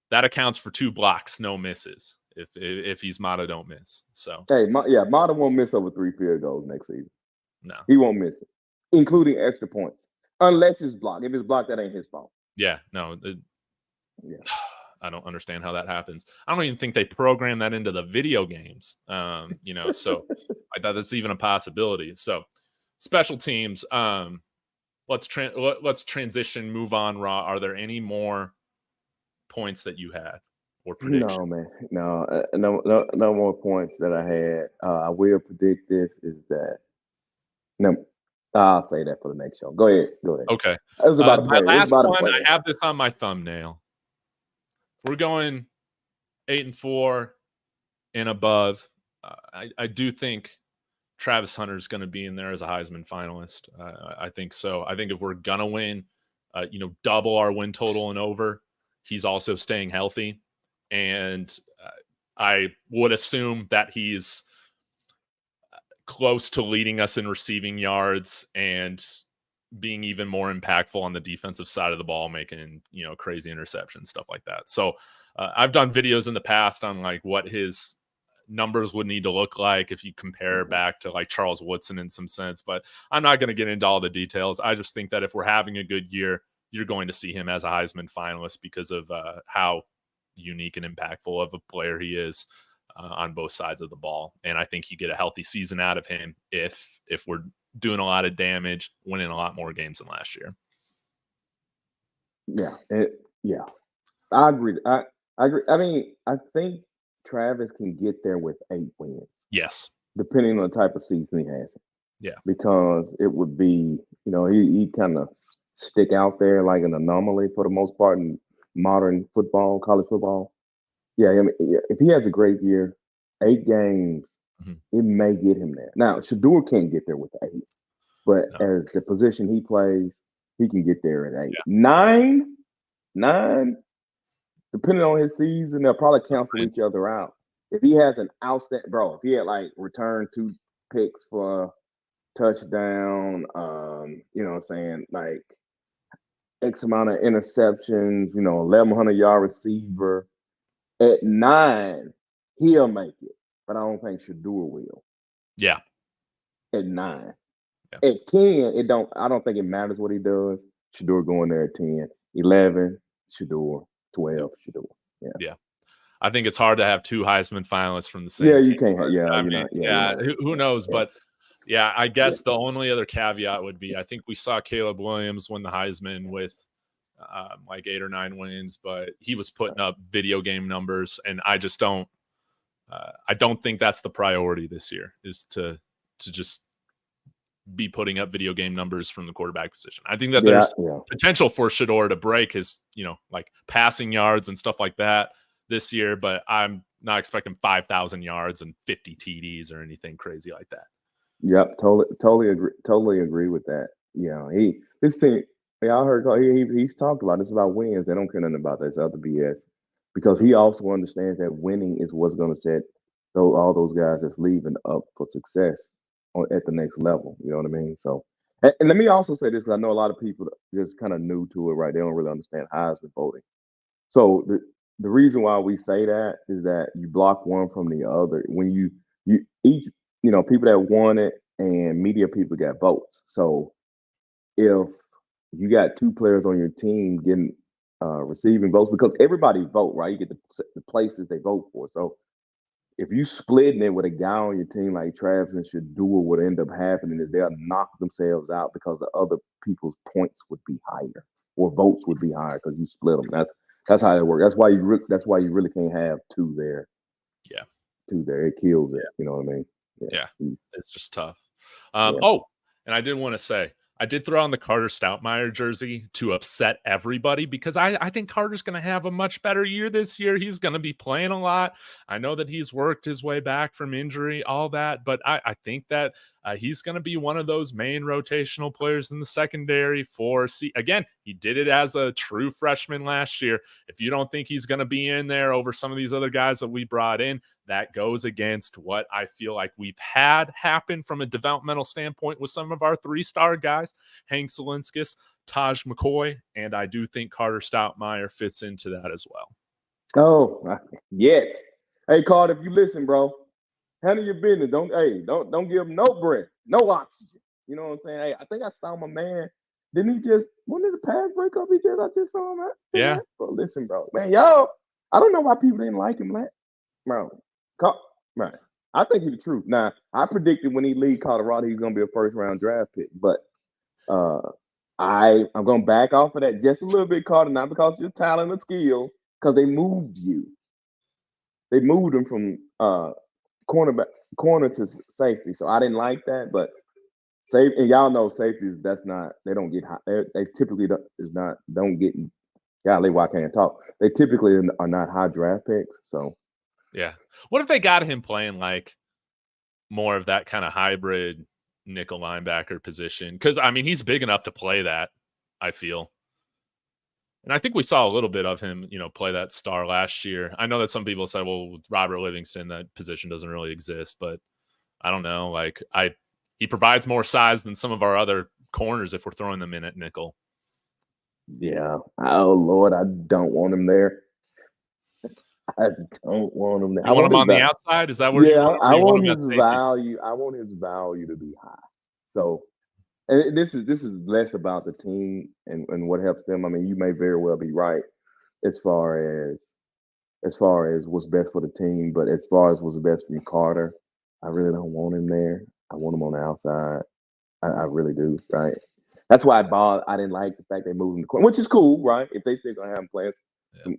that accounts for 2 blocks, no misses. If he's Mata, don't miss. So, hey, Mata won't miss over 3 field goals next season. No, he won't miss it, including extra points, unless it's blocked. If it's blocked, that ain't his fault. Yeah, no. I don't understand how that happens. I don't even think they program that into the video games. So I thought that's even a possibility. So special teams, let's transition, move on. Raw. Are there any more points that you had or predictions? No, man. No more points that I had. I will predict this is that. No, I'll say that for the next show. Go ahead. Okay. It's about my last one, I have this on my thumbnail. We're going 8-4 and above. I do think Travis Hunter is going to be in there as a Heisman finalist. I think so. I think if we're going to win, double our win total and over, he's also staying healthy. And I would assume that he's close to leading us in receiving yards and being even more impactful on the defensive side of the ball, making, crazy interceptions, stuff like that. So I've done videos in the past on like what his numbers would need to look like if you compare back to like Charles Woodson in some sense, but I'm not going to get into all the details. I just think that if we're having a good year, you're going to see him as a Heisman finalist because of how unique and impactful of a player he is on both sides of the ball. And I think you get a healthy season out of him if we're doing a lot of damage, winning a lot more games than last year. Yeah, I agree. I agree. I mean, I think Travis can get there with 8 wins, Yes. depending on the type of season he has. Yeah. Because it would be, he kind of stick out there like an anomaly for the most part in modern football, college football. Yeah, I mean, if he has a great year, 8 games, it may get him there. Now, Shador can't get there with 8, but as the position he plays, he can get there at 8. Yeah. 9, depending on his season, they'll probably cancel each other out. If he has an outstanding, if he had like returned 2 picks for touchdown, you know what I'm saying, like X amount of interceptions, 1,100-yard receiver. At 9, he'll make it, but I don't think Shador will. Yeah. At 9. Yeah. At 10, I don't think it matters what he does. Shador going there at 10. 11, Shador. 12, Shador. Yeah. I think it's hard to have 2 Heisman finalists from the same you team. can't. Who knows? Yeah. But yeah, I guess the only other caveat would be I think we saw Caleb Williams win the Heisman with like 8 or 9 wins, but he was putting up video game numbers, and I just don't. I don't think that's the priority this year, is to just be putting up video game numbers from the quarterback position. I think that there's potential for Shador to break his, like passing yards and stuff like that this year, but I'm not expecting 5,000 yards and 50 TDs or anything crazy like that. Yep, totally agree with that. This team, I heard he's talked about this about wins. They don't care nothing about this other BS, because he also understands that winning is what's going to set all those guys that's leaving up for success at the next level. You know what I mean? So, and let me also say this, because I know a lot of people just kind of new to it, right? They don't really understand Heisman voting. So the reason why we say that is that you block one from the other. When you each, people that won it and media people got votes. So if you got 2 players on your team getting receiving votes, because everybody vote, right? You get the places they vote for. So if you splitting it with a guy on your team like Travis and Shador, what end up happening is they'll knock themselves out because the other people's points would be higher or votes would be higher because you split them. That's how it works. That's why you really can't have 2 there. Yeah, 2 there. It kills it. You know what I mean? Yeah. It's just tough. Oh, and I did want to say, I did throw on the Carter Stoutmire jersey to upset everybody because I think Carter's going to have a much better year this year. He's going to be playing a lot. I know that he's worked his way back from injury, all that, but I think that he's going to be one of those main rotational players in the secondary again, he did it as a true freshman last year. If you don't think he's going to be in there over some of these other guys that we brought in, that goes against what I feel like we've had happen from a developmental standpoint with some of our 3-star guys, Hank Zelinskas, Taj McCoy, and I do think Carter Stoutmire fits into that as well. Oh, yes. Hey, Carter, if you listen, bro, handle your business. Don't give him no breath, no oxygen. You know what I'm saying? Hey, I think I saw my man. Didn't he just, when did the pass break up? I just saw him. Yeah. Bro, listen, bro. Man, y'all, I don't know why people didn't like him, bro. Right. I think he's the truth. Now, I predicted when he leave Colorado, he's going to be a first-round draft pick. But I'm going to back off of that just a little bit, Carter, not because of your talent or skills, because they moved you. They moved him from corner to safety. So I didn't like that. But and y'all know safeties, they don't get high. They typically don't get, golly, why can't I talk? They typically are not high draft picks. So. Yeah. What if they got him playing like more of that kind of hybrid nickel linebacker position? Because, I mean, he's big enough to play that, I feel. And I think we saw a little bit of him, play that star last year. I know that some people say, well, with Robert Livingston, that position doesn't really exist. But I don't know. Like he provides more size than some of our other corners if we're throwing them in at nickel. Yeah. Oh Lord, I don't want him there. I don't want him there. You want him on the outside? Is that where you Yeah, want him? Or I you want want him at his safety? value. I want his value to be high. So, and this is less about the team and what helps them. I mean, you may very well be right as far as what's best for the team, but as far as what's best for Carter, I really don't want him there. I want him on the outside. I really do. Right. That's why I didn't like the fact they moved him to corner, which is cool, right? If they still gonna have him playing some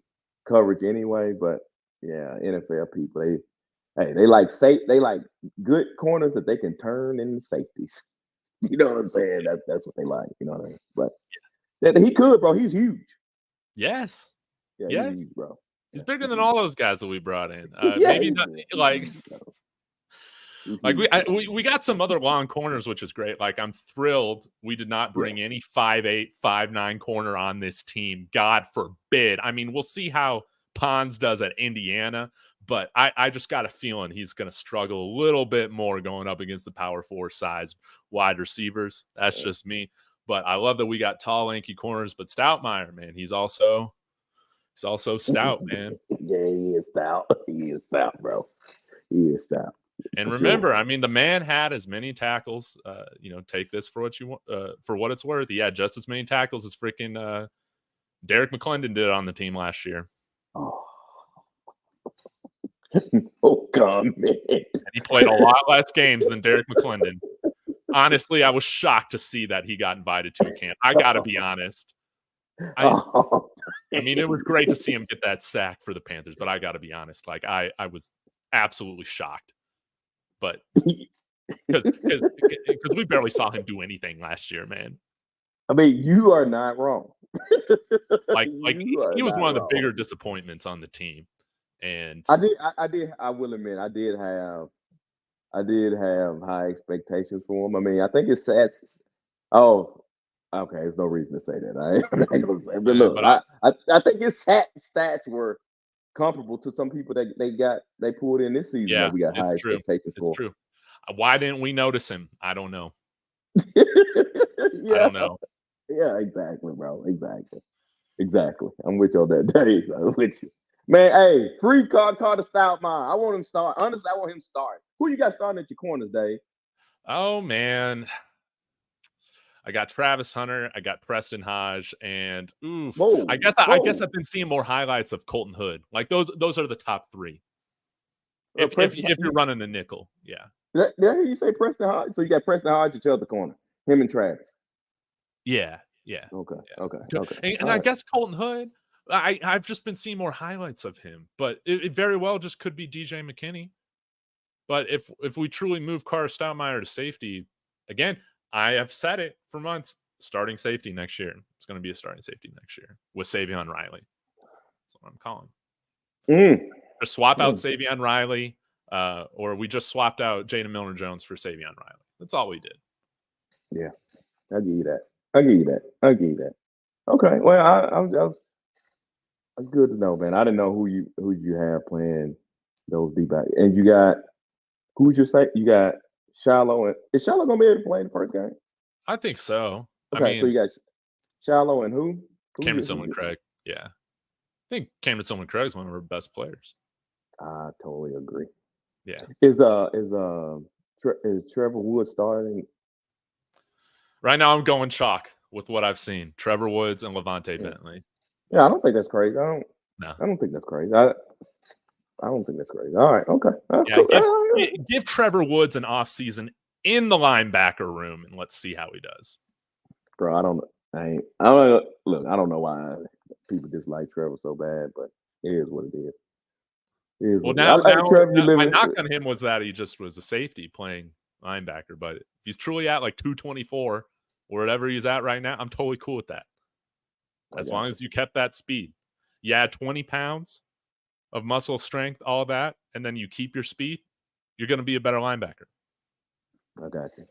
coverage anyway, but yeah, NFL people they like they like good corners that they can turn into safeties. You know what I'm saying? That's what they like. You know what I mean? But he could, bro. He's huge. Yes. Yeah, he's Yes. huge, bro. He's Yeah, bigger he's than huge. all those guys that we brought in. Yeah, Maybe not he's like huge, bro. He's like huge, bro. we got some other long corners, which is great. Like I'm thrilled we did not bring any 5'8", 5'9" corner on this team. God forbid. I mean, we'll see how Pons does at Indiana, but I just got a feeling he's going to struggle a little bit more going up against the power 4 sized wide receivers. That's just me. But I love that we got tall, lanky corners. But Stoutmeyer, man, he's also stout, man. Yeah, he is stout. He is stout, bro. He is stout. And For remember, sure. I mean, the man had as many tackles. Take this for what you want, for what it's worth. He had just as many tackles as freaking Derek McClendon did on the team last year. Oh, oh comment. And he played a lot less games than Derek McClendon. Honestly, I was shocked to see that he got invited to camp. I got to be honest. I mean, it was great to see him get that sack for the Panthers, but I got to be honest. Like, I was absolutely shocked. But because we barely saw him do anything last year, man. I mean, you are not wrong. Like he was one of the bigger disappointments on the team. And I will admit, I did have high expectations for him. I mean, I think his stats. Oh, okay. There's no reason to say that. I'm not gonna say, but look, I think his stats were comparable to some people that they pulled in this season. Yeah, that we got high expectations for. It's true. Why didn't we notice him? I don't know. Yeah. I don't know. Yeah, exactly, bro. Exactly. I'm with you on that day. I'm with you. Man, hey, free Carter Stoutmeyer. I want him start. Honestly, I want him start. Who you got starting at your corners, Dave? Oh man. I got Travis Hunter, I got Preston Hodge, and I guess I've been seeing more highlights of Colton Hood. Like those are the top 3. If you're running a nickel, yeah. Did I hear you say Preston Hodge? So you got Preston Hodge at your other corner, him and Travis. Yeah. Okay. And I guess Colton Hood, I've just been seeing more highlights of him, but it very well just could be DJ McKinney. But if we truly move Carter Stoutmeyer to safety, again, I have said it for months, starting safety next year. It's going to be a starting safety next year with Savion Riley. That's what I'm calling. Just swap out Savion Riley, or we just swapped out Jaden Milner-Jones for Savion Riley. That's all we did. Yeah, I'll give you that. Okay, well, I was that's good to know, man. I didn't know who you have playing those deep back, and you got who's your say? You got Shiloh, and is Shiloh gonna be able to play in the first game? I think so. Okay, I mean, so you got Shiloh and who? Cameron Silman-Craig. Yeah, I think Cameron Silman-Craig is one of our best players. I totally agree. Yeah. Is Trevor Wood starting? Right now, I'm going chalk with what I've seen. Trevor Woods and Levante Bentley. Yeah, I don't think that's crazy. I don't think that's crazy. I don't think that's crazy. All right, okay. Give Trevor Woods an offseason in the linebacker room, and let's see how he does. Bro, I don't know why people dislike Trevor so bad, but it is what it is. Well, my knock on him was that he just was a safety playing linebacker, but if he's truly at like 224 or whatever he's at right now, I'm totally cool with that. As long as you kept that speed. You add 20 pounds of muscle strength, all that, and then you keep your speed, you're going to be a better linebacker. I got you.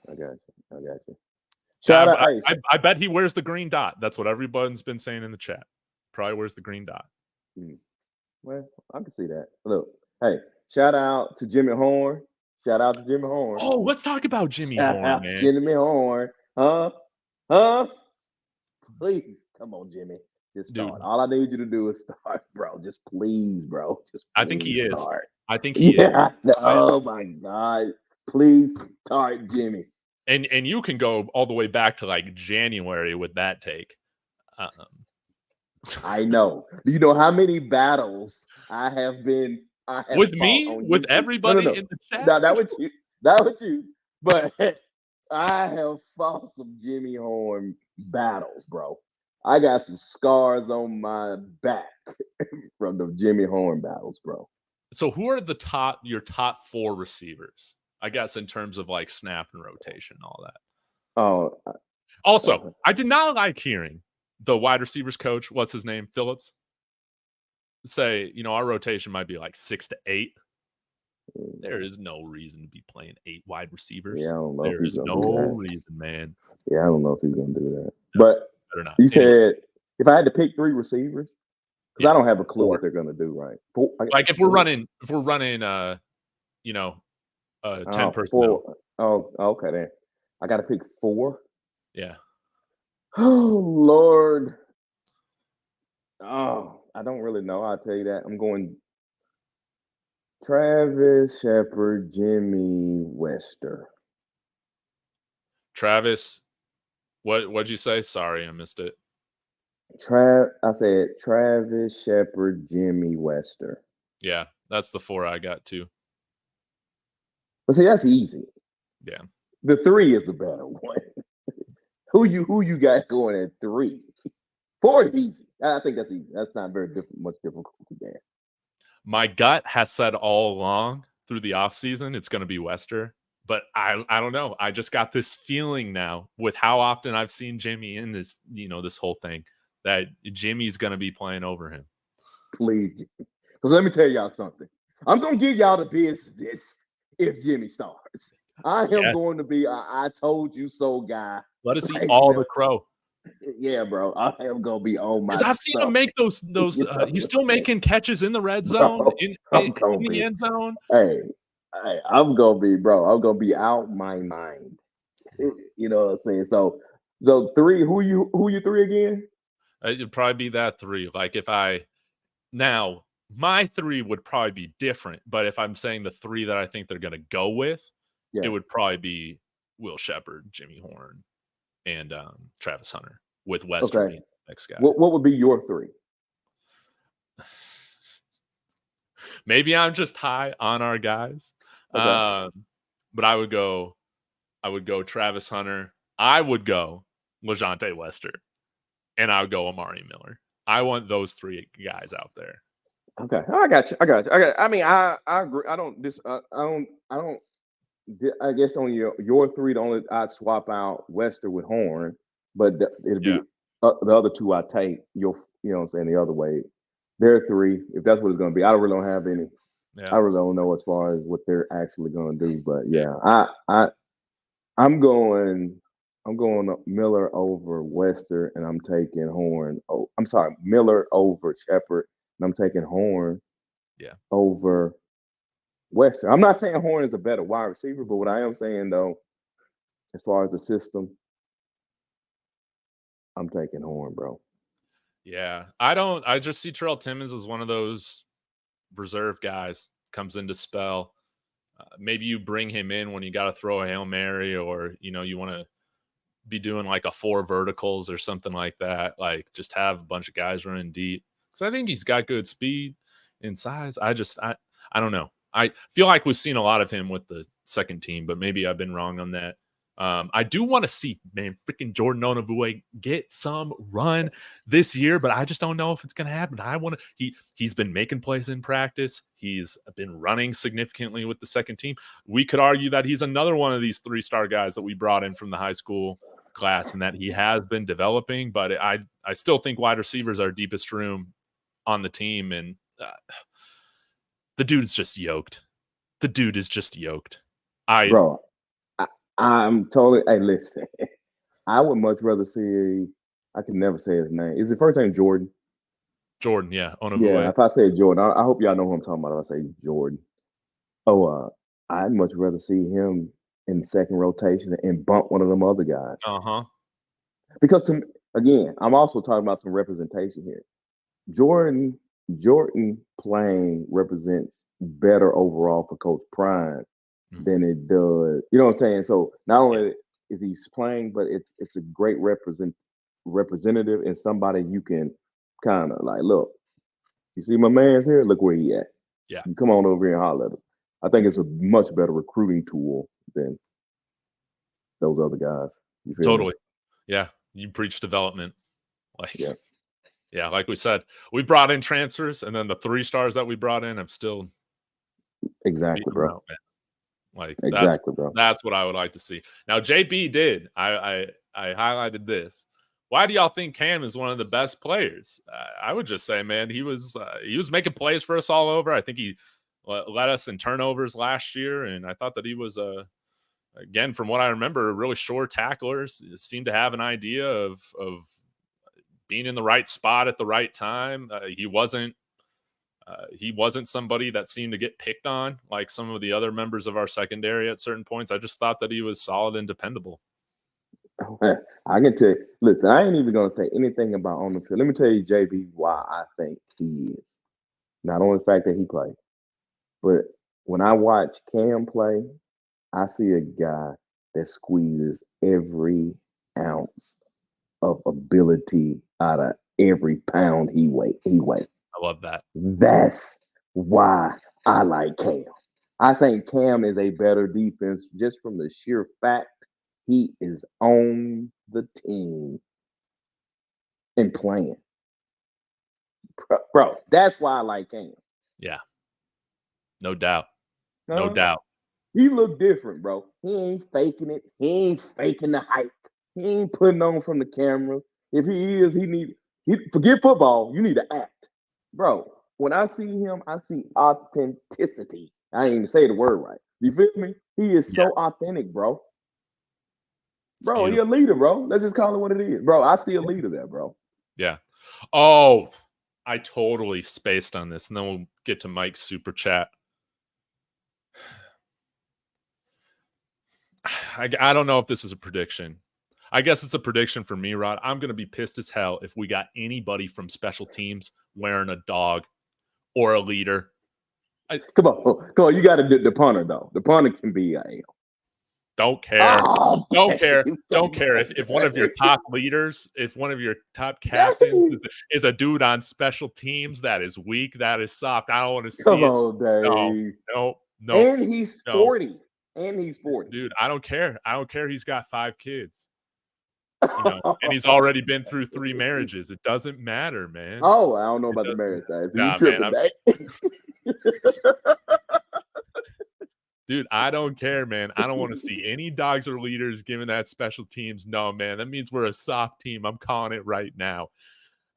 Shout out! I bet he wears the green dot. That's what everyone's been saying in the chat. Probably wears the green dot. Well, I can see that. Look, hey, shout out to Jimmy Horn. Shout out to Jimmy Horn. Oh, let's talk about Jimmy Shout Horn, out man. Jimmy Horn. Huh? Please, come on, Jimmy. Just Dude, start. All I need you to do is start, bro. Just please, bro. Just I think he please is. start. I think he is. Yeah. Oh my God. Please start, Jimmy. And you can go all the way back to like January with that take. I know. Do you know how many battles I have With fought me, on with YouTube? everybody No. in the chat. No, that was you. That was you. But I have fought some Jimmy Horn battles, bro. I got some scars on my back from the Jimmy Horn battles, bro. So who are your top 4 receivers? I guess in terms of like snap and rotation and all that. Oh, Also, I did not like hearing the wide receivers coach, what's his name, Phillips, say, our rotation might be like 6 to 8. There is no reason to be playing 8 wide receivers. yeah, I don't know if There he's is gonna do no that. reason, man. Yeah, I don't know if he's gonna do that. No, But better not. you Anyway, said if I had to pick 3 receivers, because Yeah, I don't have a clue 4. what they're gonna do, right? Like if we're running 10 personnel. Oh, okay then. I got to pick 4. Yeah. Oh Lord. Oh, I don't really know. I'll tell you that. I'm going Travis Shepard, Jimmy Wester. Travis, what'd you say? Sorry, I missed it. I said Travis Shepard, Jimmy Wester. Yeah, that's the 4 I got too. But see, that's easy. Yeah. The 3 is the better one. Who you got going at 3? 4 is easy. I think that's easy. That's not very much difficulty there. My gut has said all along through the offseason it's going to be Wester, but I don't know. I just got this feeling now with how often I've seen Jimmy in this, this whole thing, that Jimmy's going to be playing over him. Please, because let me tell y'all something. I'm going to give y'all the business if Jimmy starts. I am going to be I told you so guy. Let us eat all the crow. Yeah, bro. I am gonna be on my. Because I've seen him make those. He's still making catches in the red zone, bro, in the end zone. Hey, I'm gonna be, bro. I'm gonna be out my mind. You know what I'm saying? So 3. Who you 3 again? It'd probably be that 3. Like my 3 would probably be different, but if I'm saying the 3 that I think they're gonna go with, it would probably be Will Shepard, Jimmy Horn, and Travis Hunter, with Wester being the next guy. What would be your 3? Maybe I'm just high on our guys. Okay. But I would go Travis Hunter. I would go LeJontay Wester. And I would go Amari Miller. I want those 3 guys out there. Okay. I got you. I mean, I agree. I guess on your 3, the only I'd swap out Wester with Horn, but it'd be the other 2 I take. You know what I'm saying, the other way. They're 3, if that's what it's going to be. I really don't have any. Yeah. I really don't know as far as what they're actually going to do, but I'm going Miller over Wester, and I'm taking Horn. Oh, I'm sorry, Miller over Shepard, and I'm taking Horn. Over Wester. I'm not saying Horn is a better wide receiver, but what I am saying though, as far as the system, I'm taking Horn, bro. Yeah, I just see Terrell Timmons as one of those reserve guys, comes in to spell. Maybe you bring him in when you got to throw a Hail Mary, or you want to be doing like a 4 verticals or something like that. Like just have a bunch of guys running deep, because I think he's got good speed and size. I don't know. I feel like we've seen a lot of him with the second team, but maybe I've been wrong on that. I do want to see, man, freaking Jordan Onavue get some run this year, but I just don't know if it's going to happen. He's been making plays in practice. He's been running significantly with the second team. We could argue that he's another one of these 3-star guys that we brought in from the high school class, and that he has been developing, but I still think wide receivers are deepest room on the team, and the dude's just yoked. The dude is just yoked. Bro, I'm totally. Hey, listen. I would much rather see. I can never say his name. Is his first name Jordan? Jordan, yeah. Yeah. If I say Jordan, I hope y'all know who I'm talking about. If I say Jordan. I'd much rather see him in the second rotation and bump one of them other guys. Uh-huh. Because again, I'm also talking about some representation here. Jordan Jordan playing represents better overall for Coach Prime Mhm. than it does. You know what I'm saying? So not Yeah, only is he playing, but it's a great representative and somebody you can kind of like look. You see my man's here. Look where he at. yeah, You come on over here and holler at us. I think it's a much better recruiting tool than those other guys. You feel me? totally. Yeah, you preach development. Yeah, Like, yeah, like we said, we brought in transfers, and then the 3 stars that we brought in have still exactly, beaten them bro. out, man. Like, Exactly, bro. that's what I would like to see. Now, JB did. I highlighted this. Why do y'all think Cam is one of the best players? I would just say, man, he was making plays for us all over. I think he led us in turnovers last year, and I thought that he was again, from what I remember, a really sure tacklers. Seemed to have an idea of being in the right spot at the right time. He wasn't somebody that seemed to get picked on like some of the other members of our secondary at certain points. I just thought that he was solid and dependable. I can tell you, listen, I ain't even gonna say anything about on the field. Let me tell you, JB, why I think he is. Not only the fact that he played, but when I watch Cam play, I see a guy that squeezes every ounce of ability out of every pound he weighs. I love that. That's why I like Cam. I think Cam is a better defense just from the sheer fact he is on the team and playing. Bro, that's why I like Cam. Yeah, no doubt. No Huh? doubt. He look different, bro. He ain't faking it. He ain't faking the hype. He ain't putting on from the cameras. If he is, forget football. You need to act. Bro, when I see him, I see authenticity. I ain't even say the word right. You feel me? He is Yeah, so authentic, bro. it's Bro, he a beautiful. leader, bro. Let's just call it what it is. Bro, I see a leader there, bro. Yeah. Oh, I totally spaced on this, and then we'll get to Mike's super chat. I don't know if this is a prediction. I guess it's a prediction for me, Rod. I'm going to be pissed as hell if we got anybody from special teams wearing a dog or a leader. Come on. Come on. You got to do the punter, though. The punter can be a Don't care. oh, Don't care. Dave, Don't come care. on, If one of your Dave. top leaders, if one of your top captains Dave. is a dude on special teams that is weak, that is soft, I don't want to Come see it. on, No, Dave. no, no, And he's no. 40. And he's 40. Dude, I don't care. I don't care. He's got 5 kids, and he's already been through 3 marriages. It doesn't matter, man. Oh, I don't know It about the doesn't marriage matter. side. So you Nah, man. tripping, Dave. Dude, I don't care, man. I don't want to see any dogs or leaders giving that special teams. No, man. That means we're a soft team. I'm calling it right now.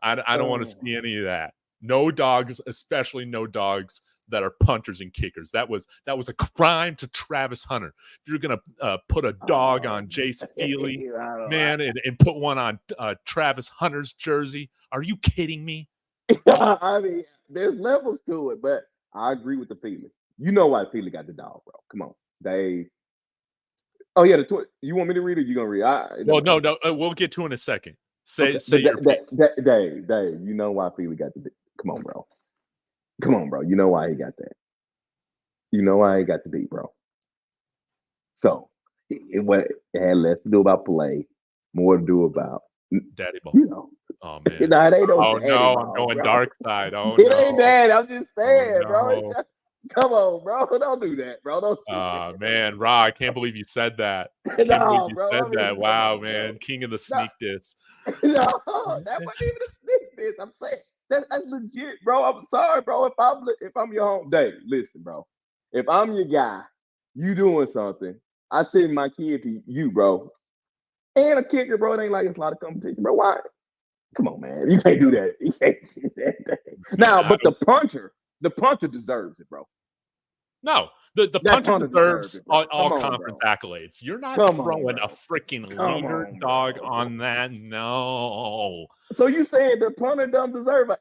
I don't want to Oh. see any of that. No dogs, especially no dogs that are punters and kickers. That was a crime to Travis Hunter. If you're gonna put a dog Oh, on Jace Feely, Dave, I don't man, and put one on Travis Hunter's jersey, are you kidding me? I mean, there's levels to it, but I agree with the feeling. You know why Feely got the dog, bro. Come on. Dave. Oh, yeah, you want me to read it? You gonna read it? It Well, don't no, matter. no, we'll get to it in a second. Okay, Say but your piece. Dave, you know why Feely got the come on, bro. Come on, bro. You know why he got that. You know why he got the beat, bro. So it had less to do about play, more to do about Daddy ball. you know. Oh man. Nah, it ain't no Oh daddy no, I'm ball, going bro. dark side. Oh It ain't no. that. I'm just Oh saying, bro. no. Come on, bro. Don't do that, bro. Don't do that. Don't Man, Ra, I can't believe you said that. do Can't believe no, you bro. said I that. mean, come Wow, on, bro. man. King of the No, sneak diss. no, that wasn't even a sneak this. I'm saying that's legit, bro. I'm sorry, bro. If I'm your home, Dave, listen, bro. If I'm your guy, you doing something, I send my kid to you, bro. And a kicker, bro. It ain't like it's a lot of competition, bro. Why? Come on, man. You can't do that. You can't do that. Man, Now, but the punter deserves it, bro. no. The That punter punter deserves deserves it, bro. all Come on, conference bro. accolades. You're not Come on, throwing a bro. freaking Come leader on, dog bro. on that. No. So you saying the punter don't deserve a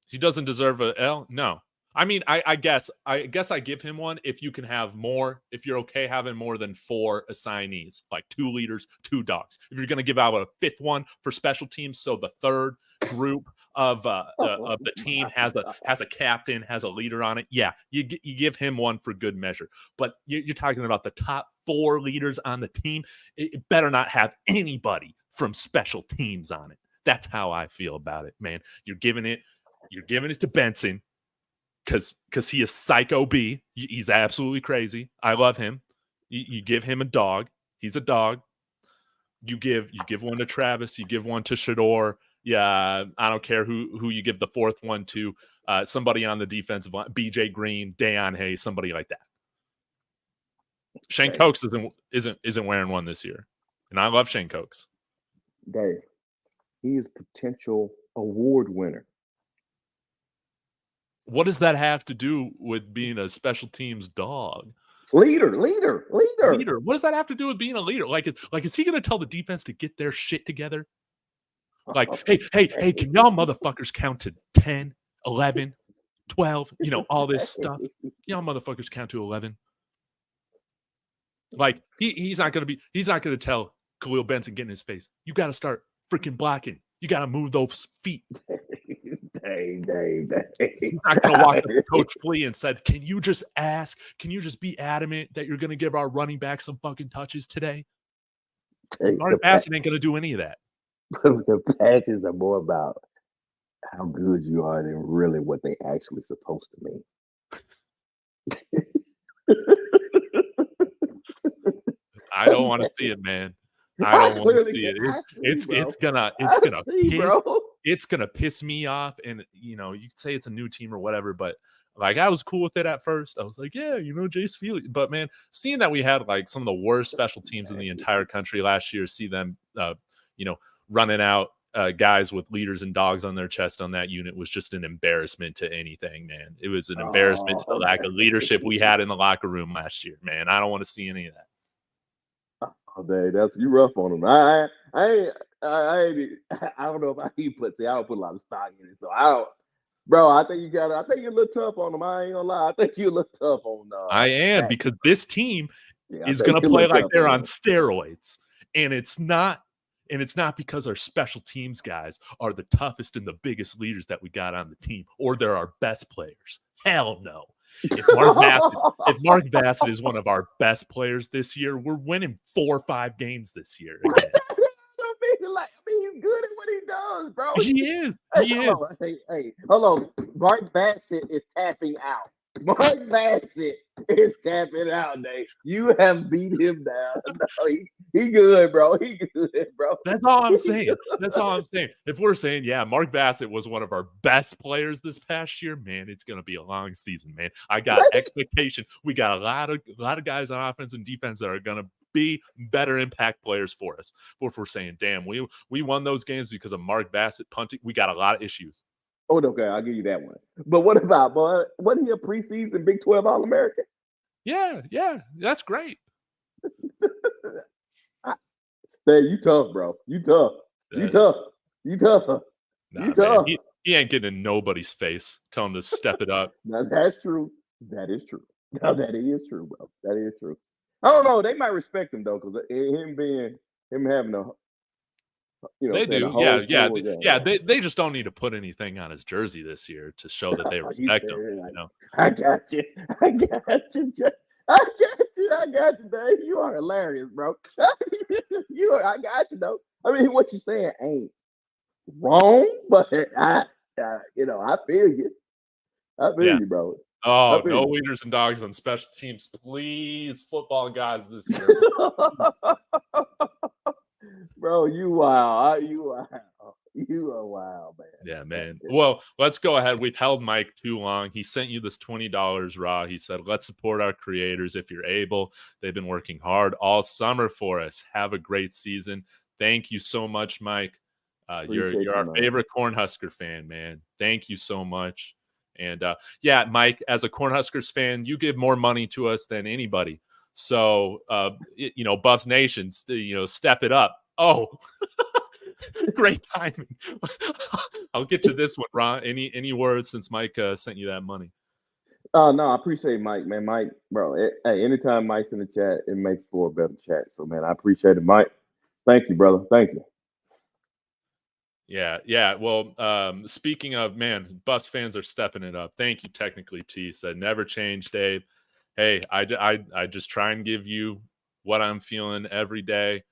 He doesn't deserve a L? No. I mean, I guess I give him one if you can have more, if you're okay having more than 4 assignees, like 2 leaders, 2 dogs. If you're gonna give out a 5th one for special teams, so the 3rd group Oh of the team my has a captain, has a leader on it. Yeah, you give him one for good measure. But you're talking about the top 4 leaders on the team. It better not have anybody from special teams on it. That's how I feel about it, man. You're giving it to Benson because he is psycho B. He's absolutely crazy. I love him. You give him a dog. He's a dog. You give one to Travis. You give one to Shador. Yeah, I don't care who you give the 4th one to. Somebody on the defensive line, BJ Green, Deion Hayes, somebody like that. Shane Dave, Cokes isn't wearing one this year, and I love Shane Cokes. Dave, he is potential award winner. What does that have to do with being a special teams dog? Leader. Leader. What does that have to do with being a leader? Is he gonna tell the defense to get their shit together? Like, hey, can y'all motherfuckers count to 10, 11, 12, all this stuff? Y'all motherfuckers count to 11. Like, he's not gonna tell Khalil Benson, get in his face. You gotta start freaking blocking. You gotta move those feet. Dave. He's not gonna walk up to Coach Flea and said, can you just be adamant that you're gonna give our running back some fucking touches today? Mark Bassett ain't gonna do any of that. The patches are more about how good you are than really what they actually supposed to mean. I don't want to see it, man. I don't want to see it. It's gonna piss me off. And you can say it's a new team or whatever, but like I was cool with it at first. I was like, yeah, Jace Feely. But man, seeing that we had like some of the worst special teams in the entire country last year, see them running out guys with leaders and dogs on their chest on that unit was just an embarrassment to anything, man. It was an embarrassment to the lack of leadership we had in the locker room last year, man. I don't want to see any of that. Oh, Dave, that's you rough on him. I don't know if he puts it. I don't put a lot of stock in it, so I don't. Bro, I think you're a little tough on him. I ain't gonna lie. I think you're a little tough on. I am, because this team is gonna play like they're on steroids, and it's not because our special teams guys are the toughest and the biggest leaders that we got on the team, or they're our best players. Hell no. If Mark Bassett is one of our best players this year, we're winning 4 or 5 games this year again. He's good at what he does, bro. He is. Hold on. Mark Bassett is tapping out. Mark Bassett is tapping out, Dave. You have beat him down. No, he good, bro. He good, bro. That's all I'm saying. If we're saying, yeah, Mark Bassett was one of our best players this past year, man, it's gonna be a long season, man. I got expectation. We got a lot of guys on offense and defense that are gonna be better impact players for us. But if we're saying, damn, we won those games because of Mark Bassett punting, we got a lot of issues. Oh, okay, I'll give you that one. But what about, boy? Wasn't he a preseason Big 12 All-American? Yeah, that's great. Hey, you tough, bro. You tough. Man, he ain't getting in nobody's face. Tell him to step it up. Now, that's true. That is true. Now, that is true, bro. That is true. I don't know. They might respect him though, because him having a they do. Yeah. They just don't need to put anything on his jersey this year to show that they respect him. I got you. I got you, Dave. You are hilarious, bro. I got you, though. I mean, what you're saying ain't wrong, but I feel you. I feel you, bro. Oh, no leaders and dogs on special teams, please, football gods this year. Bro, you wild. You are wild, man. Yeah, man. Well, let's go ahead. We've held Mike too long. He sent you this $20 raw. He said, let's support our creators if you're able. They've been working hard all summer for us. Have a great season. Thank you so much, Mike. You're our favorite Cornhusker fan, man. Thank you so much. And yeah, Mike, as a Cornhuskers fan, you give more money to us than anybody. So, Buffs Nation, step it up. Oh, great timing. I'll get to this one, Ron. Any words since Mike sent you that money? Oh no, I appreciate Mike, man. Mike, bro. Hey, anytime Mike's in the chat, it makes for a better chat. So, man, I appreciate it, Mike. Thank you, brother. Thank you. Yeah, yeah. Well, speaking of, man, Buffs fans are stepping it up. Thank you, technically T said never change, Dave. Hey, I just try and give you what I'm feeling every day.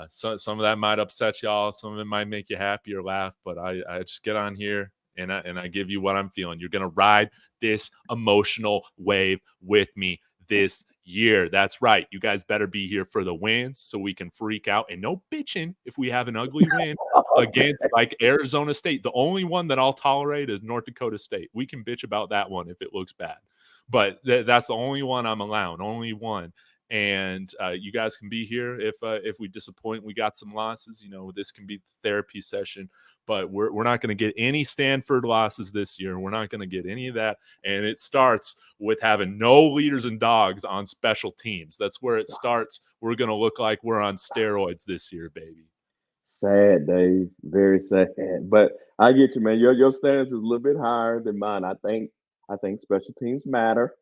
So some of that might upset y'all, some of it might make you happy or laugh, but I just get on here and I give you what I'm feeling. You're gonna ride this emotional wave with me this year. That's right. You guys better be here for the wins so we can freak out and no bitching if we have an ugly win Okay. against like Arizona State. The only one that I'll tolerate is North Dakota State. We can bitch about that one if it looks bad, but that's the only one I'm allowing. Only one. And you guys can be here if we disappoint. We got some losses. You know, this can be the therapy session, but we're not going to get any Stanford losses this year. We're not going to get any of that. And it starts with having no leaders and dogs on special teams. That's where it starts. We're going to look like we're on steroids this year, baby. Sad, Dave. Very sad. But I get you, man. Your stance is a little bit higher than mine. I think special teams matter.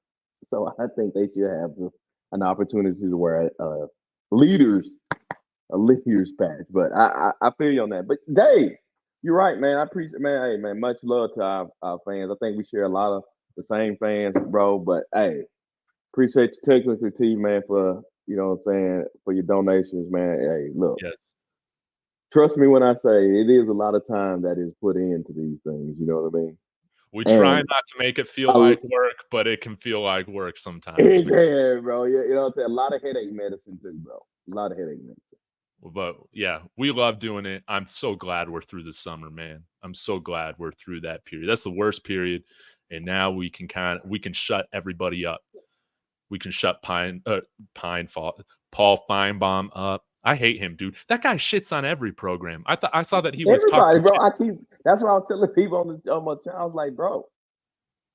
So I think they should have an opportunity to wear leaders a leaders patch. But I feel you on that. But Dave, you're right, man. I appreciate, man. Hey, man, much love to our fans. I think we share a lot of the same fans, bro. But hey, appreciate you technically, T, man, for what I'm saying, for your donations, man. Hey, look, Yes. trust me when I say it is a lot of time that is put into these things. You know what I mean? We try And not to make it feel I, like work, but it can feel like work sometimes, man. yeah, bro. You know what I'm saying? A lot of headache medicine too, bro. A lot of headache medicine. But yeah, we love doing it. I'm so glad we're through the summer, man. I'm so glad we're through that period. That's the worst period, and now we can shut everybody up. We can shut Paul Feinbaum up. I hate him, dude. That guy shits on every program. I saw that he was Everybody, talking bro. shit. That's what I was telling people on my channel. I was like, bro,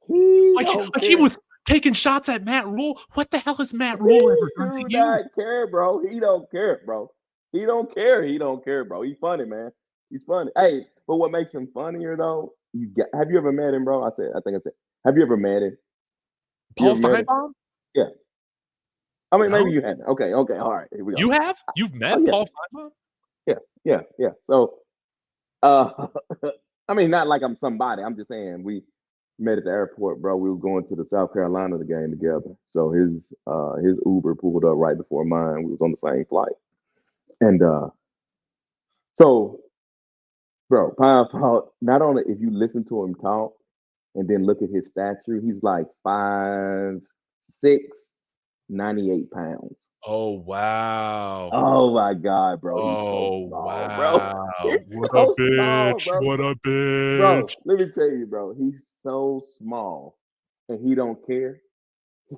he don't Like he care. was taking shots at Matt Rule. What the hell has Matt Rule He ever done to do you? not care, bro. He don't care, bro. He don't care. He don't care, bro. He's funny, man. He's funny. Hey, but what makes him funnier though? Have you ever met him, bro? I think I said. Have you ever met him? You Paul ever met him? Feinbaum? Yeah. I mean, maybe No. you haven't. Okay. Okay. All right. Here we go. You have? You've Oh met yeah. Paul Feinbaum? Yeah. Yeah. Yeah. So, uh, I mean, not like I'm somebody. I'm just saying we met at the airport, bro. We was going to the South Carolina the game together. So his Uber pulled up right before mine. We was on the same flight. And so, bro, Paul, not only if you listen to him talk and then look at his stature, he's like 5'6", 98 pounds. Oh, wow. Oh my God, bro. He's so Oh, small, bro. wow. He's What a so small, bitch. bro. What a bitch. Bro, let me tell you, bro. He's so small and he don't care.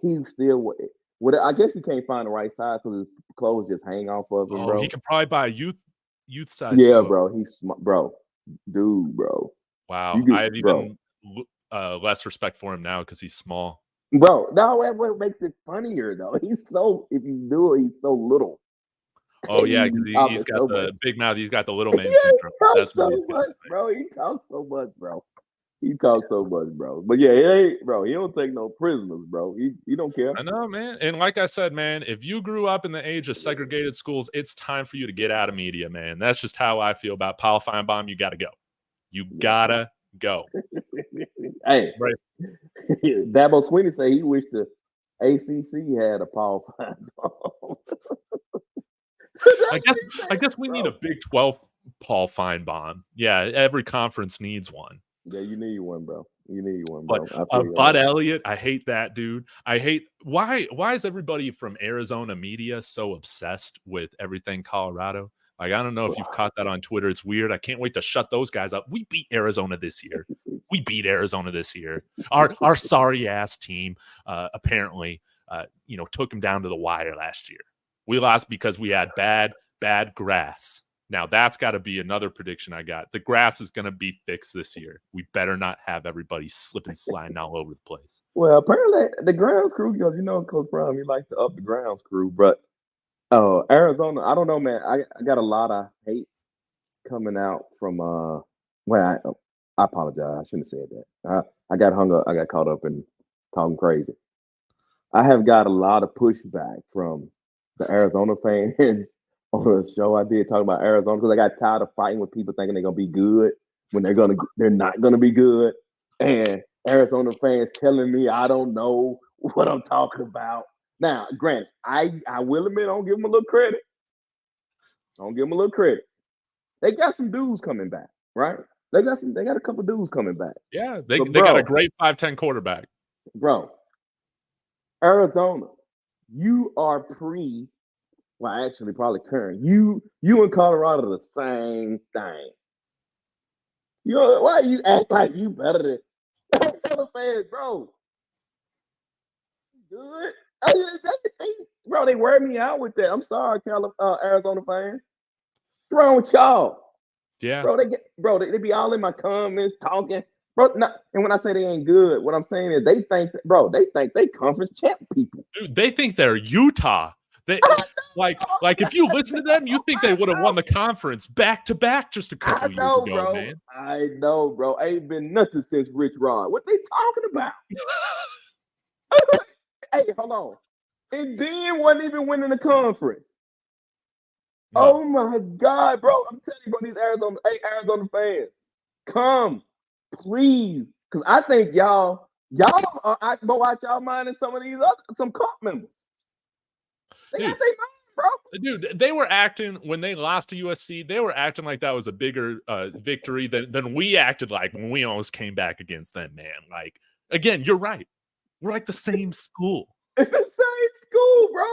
He still what I guess he can't find the right size because his clothes just hang off of him, Oh, he bro. can probably buy youth size Yeah, clothes. bro. He's smart, bro. Dude, bro. You Wow. I have could, bro. even less respect for him now because he's small. Bro, no, that what makes it funnier though. He's so if you do it, he's so little. Oh, And yeah, he because be talking he's got so much. the big mouth. He's got the little Yeah, man he syndrome. talks That's what he's so got. much, bro. He talks so much, bro. He talks so much, bro. But yeah, it ain't, bro. He don't take no prisoners, bro. He don't care. I know, man. And like I said, man, if you grew up in the age of segregated schools, it's time for you to get out of media, man. That's just how I feel about Paul Feinbaum. You got to go. You gotta go. Hey, Right. Dabo Sweeney say he wished the ACC had a Paul Feinbaum. I That's guess what he I said, guess we need bro. a Big 12 Paul Feinbaum. Yeah, every conference needs one. Yeah, you need one, bro. You need one, But bro. I feel you on Bud that. Elliott, I hate that dude. I hate why is everybody from Arizona media so obsessed with everything Colorado? Like, I don't know if you've caught that on Twitter. It's weird. I can't wait to shut those guys up. We beat Arizona this year. We beat Arizona this year. Our sorry ass team apparently took him down to the wire last year. We lost because we had bad grass. Now that's got to be another prediction I got. The grass is going to be fixed this year. We better not have everybody slipping, sliding all over the place. Well, apparently the grounds crew, because Coach Brown, he likes to up the grounds crew. But Arizona, I don't know, man. I got a lot of hate coming out from well, I apologize. I shouldn't have said that. I got hung up. I got caught up in talking crazy. I have got a lot of pushback from the Arizona fans on the show I did talking about Arizona because I got tired of fighting with people thinking they're gonna be good when they're not gonna be good, and Arizona fans telling me I don't know what I'm talking about. Now, granted, I will admit, I don't give them a little credit. I don't give them a little credit. They got some dudes coming back, right? They got a couple dudes coming back. Yeah, But they got a great 5'10" quarterback. bro, Arizona, you are well, actually, probably current. You and Colorado the same thing. You know why you act like you better than Arizona fans, bro? Good. Oh, yeah, that's the thing. Bro, they wear me out with that. I'm sorry, Arizona fans. What's wrong with y'all? Yeah. Bro, they be all in my comments talking. Bro, and when I say they ain't good, what I'm saying is they think they conference champ people. Dude, they think they're Utah. They like if you listen to them, you think they would have won the conference back to back just a couple years ago, bro. man. I know, bro. Ain't been nothing since Rich Rod. What they talking about? Hey, hold on. And then wasn't even winning the conference. No. Oh my God, bro. I'm telling you, bro, these Arizona fans, come, please. Because I think y'all are more out y'all mind than some cop members. They got their mind, bro. Dude, they were acting when they lost to USC. They were acting like that was a bigger victory than we acted like when we almost came back against them, man. Like, again, you're right. We're like the same school. It's the same school, bro.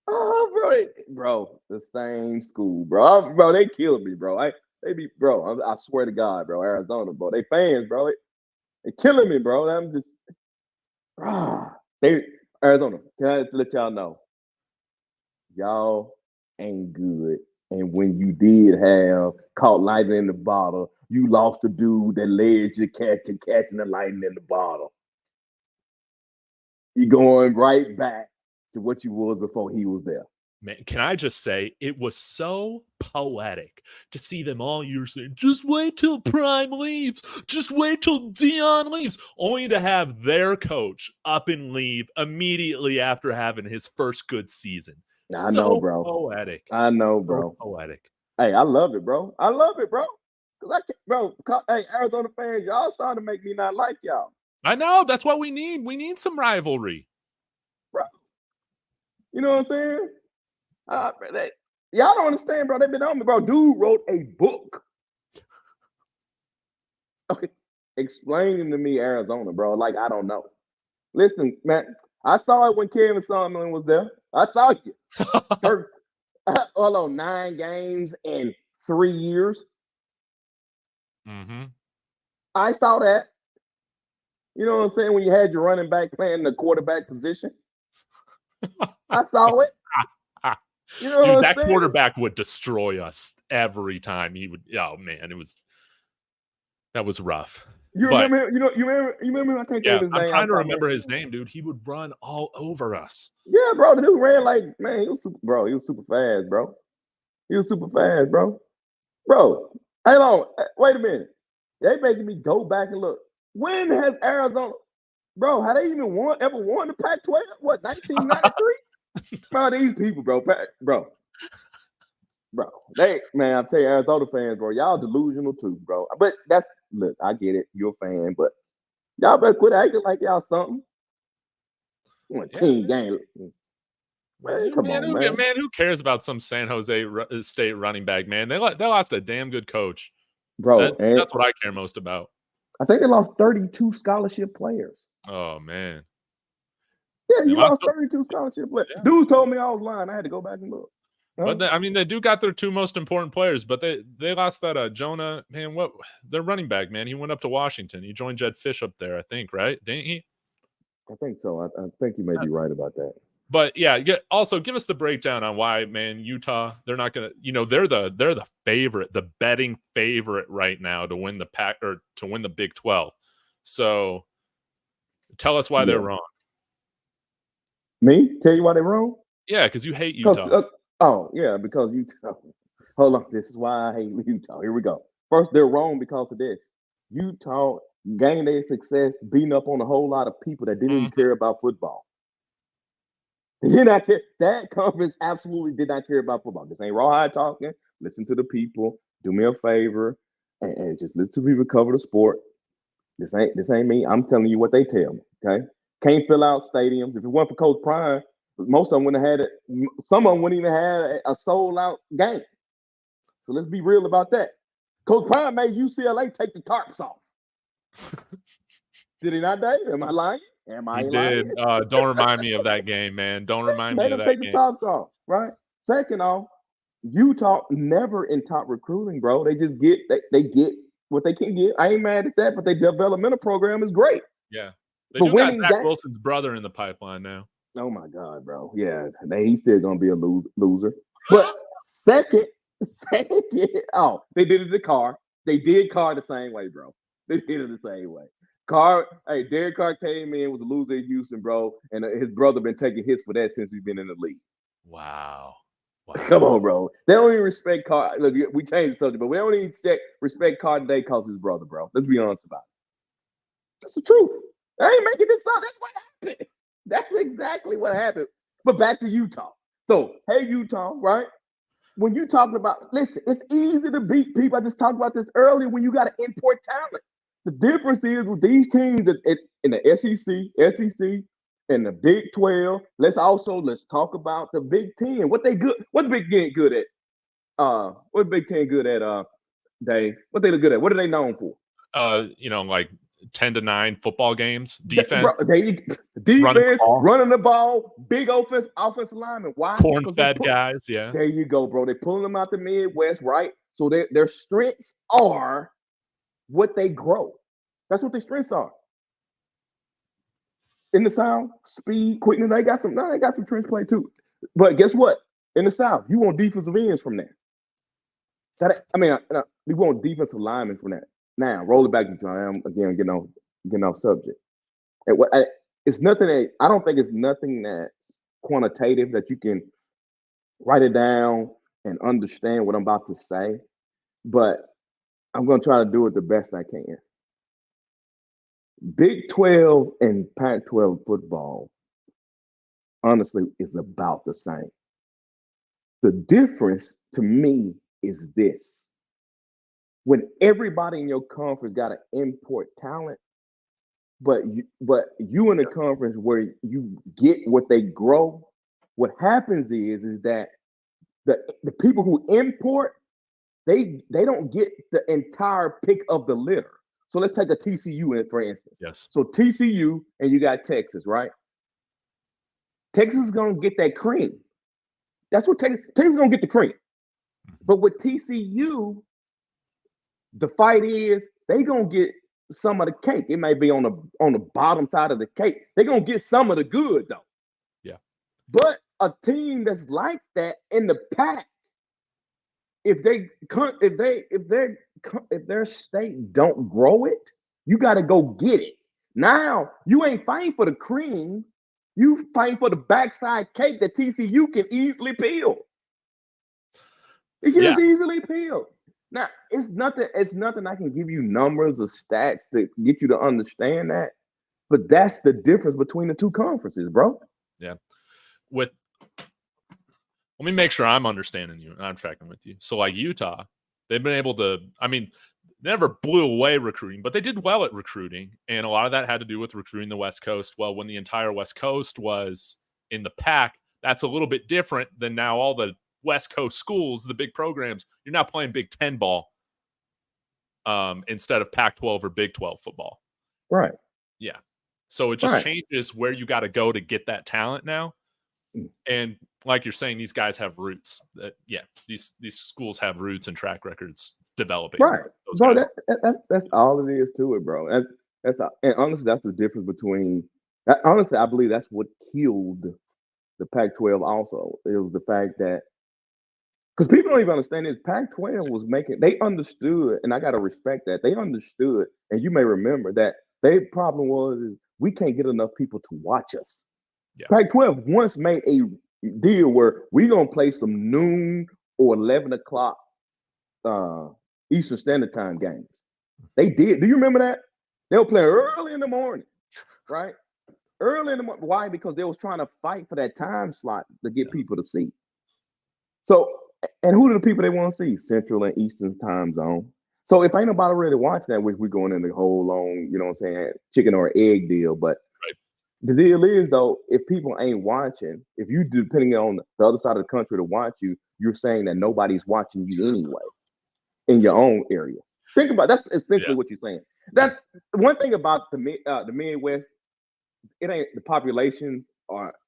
Oh, bro, the same school, bro. Bro, they killed me, bro. I swear to God, bro. Arizona, bro. They fans, bro. They killing me, bro. I'm just, Arizona. Can I let y'all know? Y'all ain't good. And when you did have caught lightning in the bottle, you lost a dude that led you catching the lightning in the bottle. You going right back to what you was before he was there. Man, can I just say, it was so poetic to see them all year saying, just wait till Prime leaves, just wait till Deion leaves, only to have their coach up and leave immediately after having his first good season. I know, bro. Poetic. I know, so bro. Poetic. Hey, I love it, bro. I love it, bro. Hey, Arizona fans, y'all starting to make me not like y'all. I know. That's what we need. We need some rivalry, bro. You know what I'm saying? Y'all don't understand, bro. They've been on me, bro. Dude wrote a book. Okay, explaining to me Arizona, bro. Like I don't know. Listen, man. I saw it when Kevin Sumlin was there. I saw you. Hold on, 9 games in 3 years. Mm-hmm. I saw that. You know what I'm saying? When you had your running back playing the quarterback position. I saw it. You know, dude, that quarterback would destroy us every time he would. Oh man, that was rough. You remember? You remember? I can't think of his name. I'm trying to remember his name, dude. He would run all over us. Yeah, bro. The dude ran like, man, he was super fast, bro. He was super fast, bro. Bro, hang on. Wait a minute. They making me go back and look. When has Arizona, bro? Have they even ever won the Pac-12? What, 1993? Bro, these people, bro. I'm telling you, Arizona fans, bro, y'all delusional too, bro. But look, I get it. You're a fan, but y'all better quit acting like y'all something. Team game. Man, come on, man. Man, who cares about some San Jose State running back, man? They lost a damn good coach. Bro, that's what I care most about. I think they lost 32 scholarship players. Oh, man. Yeah, you lost 32 scholarship players. Yeah. Dude told me I was lying. I had to go back and look. But they do got their 2 most important players, but they lost that Jonah, man. What their running back, man? He went up to Washington. He joined Jed Fish up there, I think, right? Didn't he? I think so. I think you may be right about that. But yeah, also give us the breakdown on why, man, Utah, they're not gonna, they're the favorite, the betting favorite right now to win the pack or to win the Big 12. So tell us why they're wrong. Me? Tell you why they're wrong? Yeah, because you hate Utah. Because Utah. Hold on, this is why I hate Utah. Here we go. First, they're wrong because of this. Utah gain their success beating up on a whole lot of people that didn't even Mhm. care about football. They did not care. That conference absolutely did not care about football. This ain't rawhide talking. Listen to the people. Do me a favor and just listen to people cover the sport. This ain't me. I'm telling you what they tell me. Okay. Can't fill out stadiums. If it weren't for Coach Prime, most of them wouldn't have had it. Some of them wouldn't even have a sold out game. So let's be real about that. Coach Prime made UCLA take the tarps off. Did he not, Dave? Am I lying? Am He I lying? did. Don't remind me of that game, man. Don't remind me Made of them that take the game. tops off, right? Second off, Utah never in top recruiting, bro. They just they get what they can get. I ain't mad at that, but their developmental program is great. Yeah. They But do got winning Zach that, Wilson's brother in the pipeline now. oh my God, bro. Yeah, he's still gonna be a loser. But second, oh, they did it to Carr. They did Carr the same way, bro. They did it the same way. Derek Carr came in, was a loser in Houston, bro, and his brother been taking hits for that since he's been in the league. Wow. Come on, bro. They don't even respect Carr. Look, we changed the subject, but we don't even respect Carr today because his brother, bro. Let's be honest about it. That's the truth. I ain't making this up. That's what happened. That's exactly what happened. But back to Utah. So, hey, Utah, right? When you talking about, listen, it's easy to beat people. I just talked about this earlier when you got to import talent. The difference is with these teams in the SEC, and the Big 12. Let's talk about the Big 10. What they good? What Big 10 good at? What Big 10 good at? Dave, what they look good at? What are they known for? Like 10-9 football games, defense, Defense, running the ball, big offensive lineman. Why? corn-fed guys. Yeah. There you go, bro. They're pulling them out the Midwest, right? So their strengths are what they grow. That's what their strengths are. In the South, speed, quickness. They got some trench play too. But guess what? In the South, you want defensive ends from there. We want defensive linemen from that. Now, roll it back to John. I'm again getting off subject. It's nothing that I don't think it's nothing that's quantitative that you can write it down and understand what I'm about to say. But I'm going to try to do it the best I can. Big 12 and Pac 12 football, honestly, is about the same. The difference to me is this. When everybody in your conference got to import talent, but you in a conference where you get what they grow, what happens is that the people who import, they don't get the entire pick of the litter. So let's take a TCU in, for instance. Yes. So TCU and you got Texas, right? Texas is gonna get that cream. That's what Texas is gonna get the cream. But with TCU, the fight is they gonna get some of the cake. It may be on the bottom side of the cake. They're gonna get some of the good though. Yeah. But a team that's like that in the pack, if their state don't grow it, you got to go get it. Now you ain't fighting for the cream, you fighting for the backside cake that TCU can easily peel. It can just easily peel. Now it's nothing I can give you numbers or stats to get you to understand that, but that's the difference between the two conferences, bro. Yeah. Let me make sure I'm understanding you and I'm tracking with you. So like Utah, they've been able to, never blew away recruiting, but they did well at recruiting. And a lot of that had to do with recruiting the West Coast. Well, when the entire West Coast was in the pack, that's a little bit different than now all the West Coast schools, the big programs, you're now playing Big 10 ball instead of Pac-12 or Big 12 football. Right. Yeah. So it just changes where you got to go to get that talent now. And like you're saying, these guys have roots. These schools have roots and track records developing. Right, bro. That's all it is to it, bro. And honestly, that's the difference between. Honestly, I believe that's what killed the Pac-12. Also, it was the fact that because people don't even understand this. Pac-12 was making. They understood, and I got to respect that. They understood, and you may remember that their problem was we can't get enough people to watch us. Yeah. Pac-12 once made a deal where we're gonna play some noon or 11 o'clock Eastern Standard Time games. They did. Do you remember that? They were playing early in the morning, right? Early in the morning. Why? Because they was trying to fight for that time slot to get people to see. So, and who are the people they want to see? Central and Eastern time zone. So if ain't nobody really watching that, which we're going in the whole long, you know what I'm saying, chicken or egg deal. But Right. the deal is though, if people ain't watching, if you depending on the other side of the country to watch you, you're saying that nobody's watching you anyway in your own area. Think about that's essentially Yeah. what you're saying. That one thing about the Midwest, it ain't the populations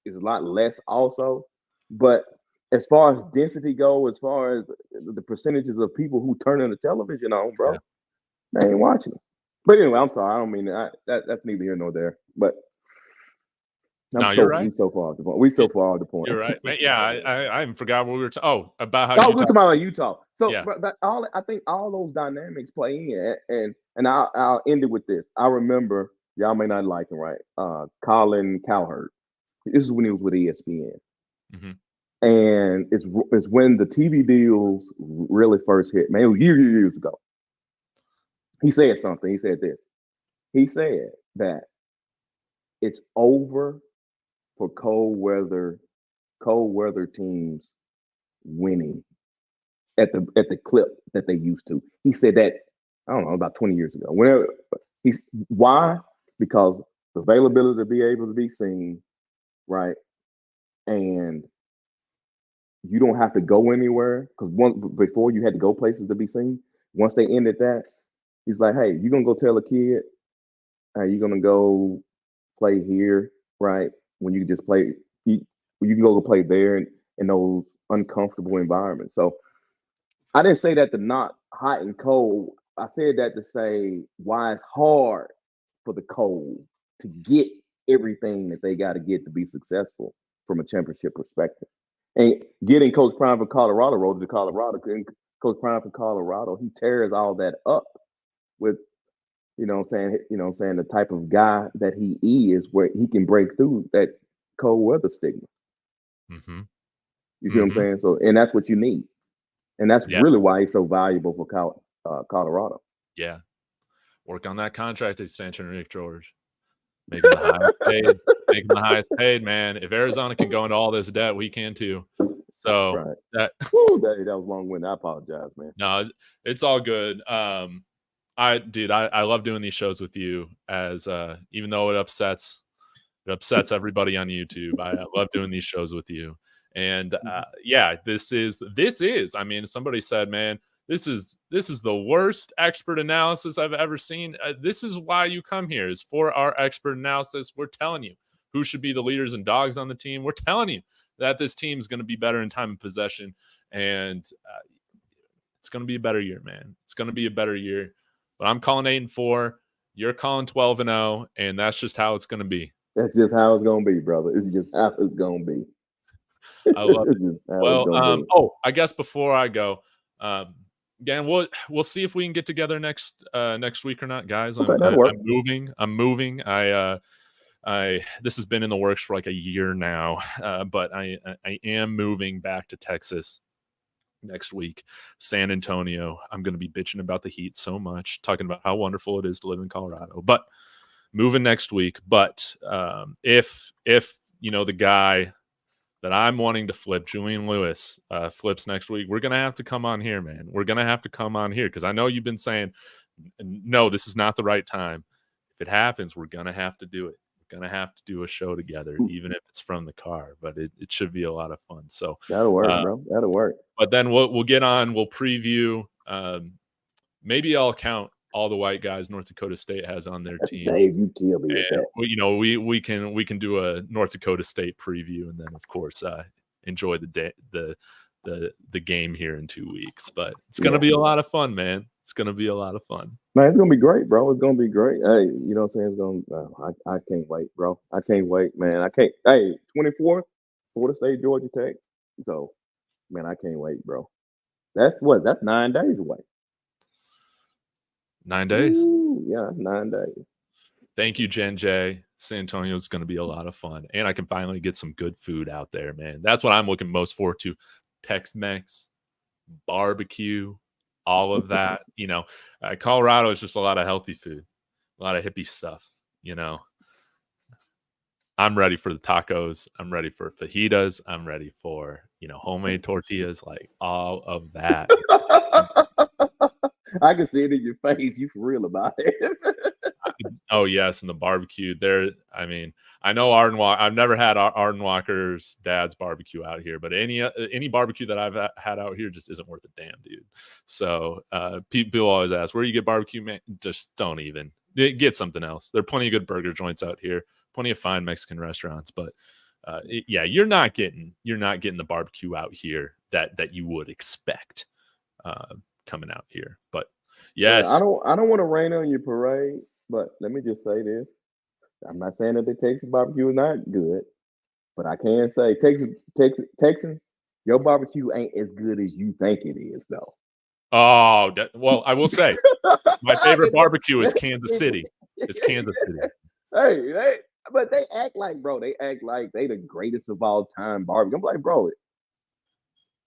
is a lot less also, but as far as density go, as far as the percentages of people who turn on the television on, bro, Yeah. they ain't watching it. But anyway, I'm sorry, I don't mean that's neither here nor there. But No, you're right. we so far off the point. We so far off the point. You're right. Yeah, I even forgot what we were about how Oh, Utah. we're talking about Utah. So, Yeah. but all I think all those dynamics play in, and I'll end it with this. I remember y'all may not like him, right? Colin Cowherd. This is when he was with ESPN, Mhm. and it's when the TV deals really first hit. Man, it was years ago. He said something. He said this. He said that it's over for cold weather teams winning at the clip that they used to. He said that I don't know about 20 years ago. Whenever he's why? Because the availability to be able to be seen, right? And you don't have to go anywhere because once before you had to go places to be seen. Once they ended that, he's like, "Hey, you gonna go tell a kid? Hey, you gonna go play here, right? When you just play, you can go play there in those uncomfortable environments." So I didn't say that to not hot and cold. I said that to say why it's hard for the cold to get everything that they got to get to be successful from a championship perspective. And getting Coach Prime from Colorado, road to Colorado, and Coach Prime from Colorado, he tears all that up with, the type of guy that he is, where he can break through that cold weather stigma. Mhm. You see what I'm Mhm. saying? So, and that's what you need. And that's Yeah. really why he's so valuable for Colorado. Yeah. Work on that contract extension, Rick George. Make him the highest paid. Make him the highest paid, man. If Arizona can go into all this debt, we can too. So Right. that Woo, that was long winded. I apologize, man. no, it's all good. I love doing these shows with you as even though it upsets everybody on YouTube. I love doing these shows with you. And yeah, this is. I mean, somebody said, man, this is the worst expert analysis I've ever seen. This is why you come here is for our expert analysis. We're telling you who should be the leaders and dogs on the team. We're telling you that this team is going to be better in time of possession, and it's going to be a better year, man. It's going to be a better year. But I'm calling 8-4. You're calling 12-0, and that's just how it's going to be. That's just how it's gonna be, brother. It's just how it's gonna be. I love it. It's just how it's Well, gonna be. I guess before I go, again, we'll see if we can get together next week or not, guys. Okay, I'm that'll work. I'm moving. I'm moving. I this has been in the works for like a year now, but I am moving back to Texas next week, San Antonio. I'm going to be bitching about the heat so much, talking about how wonderful it is to live in Colorado, but moving next week. But if the guy that I'm wanting to flip, Julian Lewis, flips next week, we're going to have to come on here, man. We're going to have to come on here because I know you've been saying, no, this is not the right time. If it happens, we're going to have to do it. We're going to have to do a show together, even if it's from the car, but it should be a lot of fun. So That'll work, uh, bro. That'll work. but then we'll get on, we'll preview. Maybe I'll count all the white guys North Dakota State has on their team. Dave, you kill me with And that. we can do a North Dakota State preview, and then of course enjoy the game here in 2 weeks. But it's gonna be a lot of fun, man. It's gonna be a lot of fun. Man, it's gonna be great, bro. It's gonna be great. Hey, you know what I'm saying? It's gonna. I can't wait, bro. I can't wait, man. I can't. Hey, 24th, Florida State, Georgia Tech. So, man, I can't wait, bro. That's what. That's 9 days away. 9 days. Ooh, yeah, that's 9 days. Thank you, Jen J. San Antonio is going to be a lot of fun, and I can finally get some good food out there, man. That's what I'm looking most forward to. Tex-Mex, barbecue, all of that. Colorado is just a lot of healthy food. A lot of hippie stuff, you know. I'm ready for the tacos. I'm ready for fajitas. I'm ready for, homemade tortillas, like all of that. I can see it in your face. You for real about it. Oh yes, and the barbecue. I know Arden Walker. I've never had Arden Walker's dad's barbecue out here, but any barbecue that I've had out here just isn't worth a damn, dude. So people always ask, where do you get barbecue, man? Just don't even get something else. There are plenty of good burger joints out here, plenty of fine Mexican restaurants, but yeah, you're not getting the barbecue out here that you would expect coming out here. But Yeah, I yes, don't want to rain on your parade, but let me just say this. I'm not saying that the Texas barbecue is not good, but I can say Texans, your barbecue ain't as good as you think it is, though. well, I will say my I favorite mean, barbecue is Kansas City. It's Kansas City. but they act like, bro, they act like they the greatest of all time barbecue. I'm like, bro,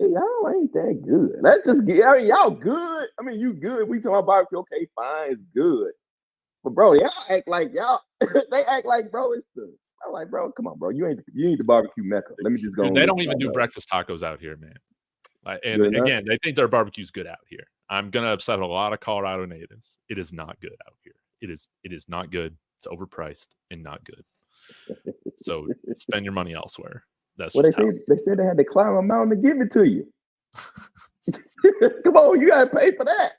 y'all ain't that good. That's just, I mean, y'all good. I mean, you good. We talking about barbecue, okay, fine, it's good. But bro, y'all act like y'all. They act like, bro, it's the. I'm like, bro, come on, bro. You ain't the barbecue mecca. Let me just go Dude, and they let don't even y'all do know. breakfast tacos out here, man. And Good enough. again, they think their barbecue's good out here. I'm gonna upset a lot of Colorado natives. It is not good out here. It is not good. It's overpriced and not good. So spend your money elsewhere. That's Well, just how. they said they had to climb a mountain to give it to you. Come on, you gotta pay for that.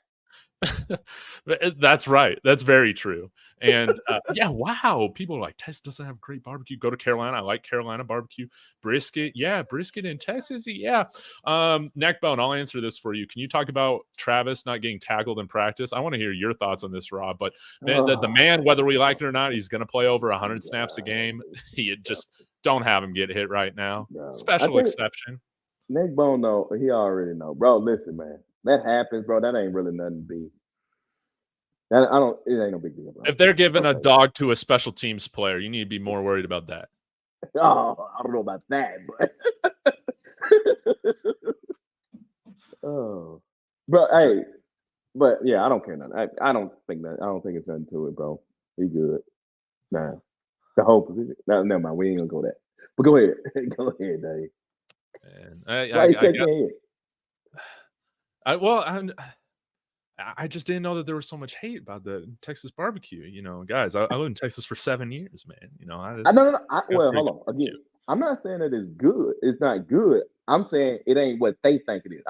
That's right. That's very true. And yeah, wow. People are like, Texas doesn't have great barbecue. Go to Carolina. I like Carolina barbecue. Brisket. Yeah, brisket in Texas. Yeah. Neckbone, I'll answer this for you. Can you talk about Travis not getting tackled in practice? I want to hear your thoughts on this, Rob. But man, the man, whether we like it or not, he's going to play over 100 snaps a game. You just don't have him get hit right now. Bro, I Special think exception. Neckbone know. He already know, bro. Listen, man, that happens, bro. That ain't really nothing to be. That I don't. It ain't no big deal, bro. If they're giving a Okay. dog to a special teams player, you need to be more worried about that. Oh, I don't know about that, but oh, but hey, but yeah, I don't care nothing. I don't think that. I don't think it's nothing to it, bro. He good. Nah, the whole position. No, never mind. We ain't gonna go that. But go ahead. Go ahead, Dave. And Why you I shaking guess your I just didn't know that there was so much hate about the Texas barbecue. Guys, I lived in Texas for 7 years, man. I No. got Well, pretty hold good on. Again, barbecue. I'm not saying that it's good. It's not good. I'm saying it ain't what they think it is.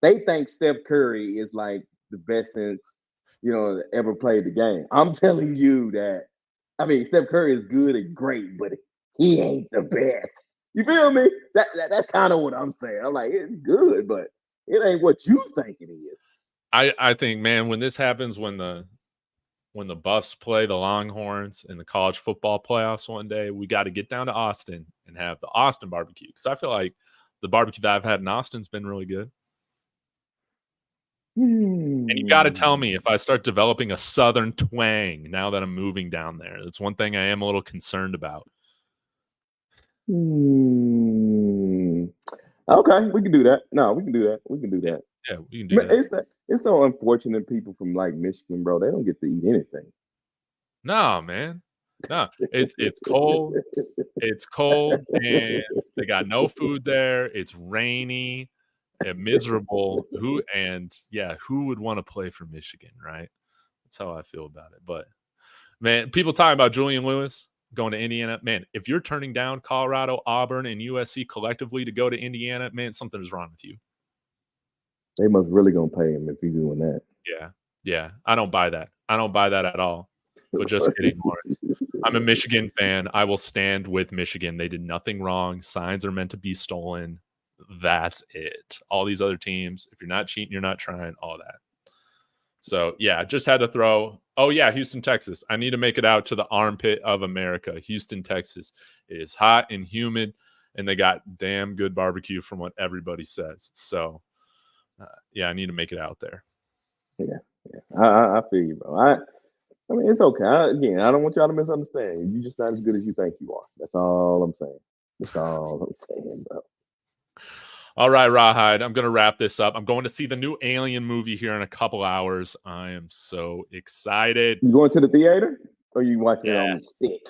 They think Steph Curry is like the best since ever played the game. I'm telling you that. I mean, Steph Curry is good and great, but he ain't the best. You feel me? That's kind of what I'm saying. I'm like, it's good, but it ain't what you think it is. I think, man, when this happens, when the Buffs play the Longhorns in the college football playoffs one day, we got to get down to Austin and have the Austin barbecue, because I feel like the barbecue that I've had in Austin's been really good. And you got to tell me if I start developing a Southern twang now that I'm moving down there. That's one thing I am a little concerned about. Okay, we can do that. No, we can do that. We can do that. Yeah, we can do that. It's so unfortunate people from like Michigan, bro. They don't get to eat anything. No, man. No, it's cold. It's cold, and they got no food there. It's rainy and miserable. Who would want to play for Michigan, right? That's how I feel about it. But man, people talking about Julian Lewis going to Indiana. Man, if you're turning down Colorado, Auburn, and USC collectively to go to Indiana, man, something is wrong with you. They must really gonna pay him if he's doing that. Yeah. I don't buy that. I don't buy that at all. But just kidding, Lawrence. I'm a Michigan fan. I will stand with Michigan. They did nothing wrong. Signs are meant to be stolen. That's it. All these other teams, if you're not cheating, you're not trying, all that. So, yeah, just had to throw. Oh, yeah, Houston, Texas. I need to make it out to the armpit of America. Houston, Texas. It is hot and humid, and they got damn good barbecue from what everybody says. So, yeah, I need to make it out there. Yeah. I feel you, bro. I mean, it's okay. Again, I don't want y'all to misunderstand. You're just not as good as you think you are. That's all I'm saying. That's all I'm saying, bro. All right, Rawhide, I'm going to wrap this up. I'm going to see the new Alien movie here in a couple hours. I am so excited. You going to the theater or you watching it on the Yes. stick?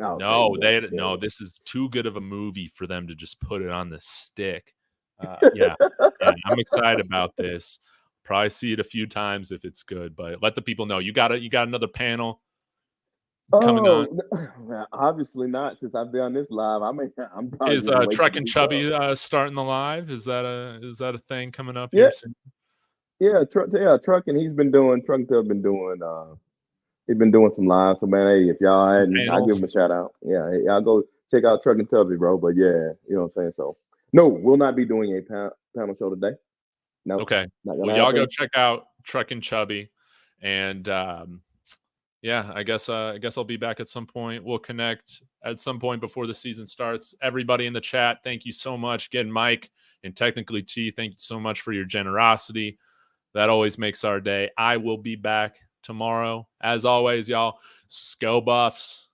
Oh, okay, No, you going to the no. theater. This is too good of a movie for them to just put it on the stick. Yeah, yeah. I'm excited about this. Probably see it a few times if it's good, but let the people know you got another panel coming on. Oh, well, obviously not. Since I've been on this live, I'm probably Is just wait till Truck the and week of. Chubby starting the live? Is that a thing coming up Yeah, here soon? truck and truck and Tub been doing he's been doing some live. So man, hey, if y'all Some hadn't, I'll give panels. him a shout out. Yeah, hey, y'all go check out Truck and Tubby, bro. But yeah, you know what I'm saying. So no, we'll not be doing a panel show today. No, Okay. not Well, gonna y'all go happen. check out Truck and Chubby, and yeah, I guess I'll be back at some point. We'll connect at some point before the season starts. Everybody in the chat, thank you so much. Again, Mike and technically T, thank you so much for your generosity. That always makes our day. I will be back tomorrow. As always, y'all, Sko Buffs.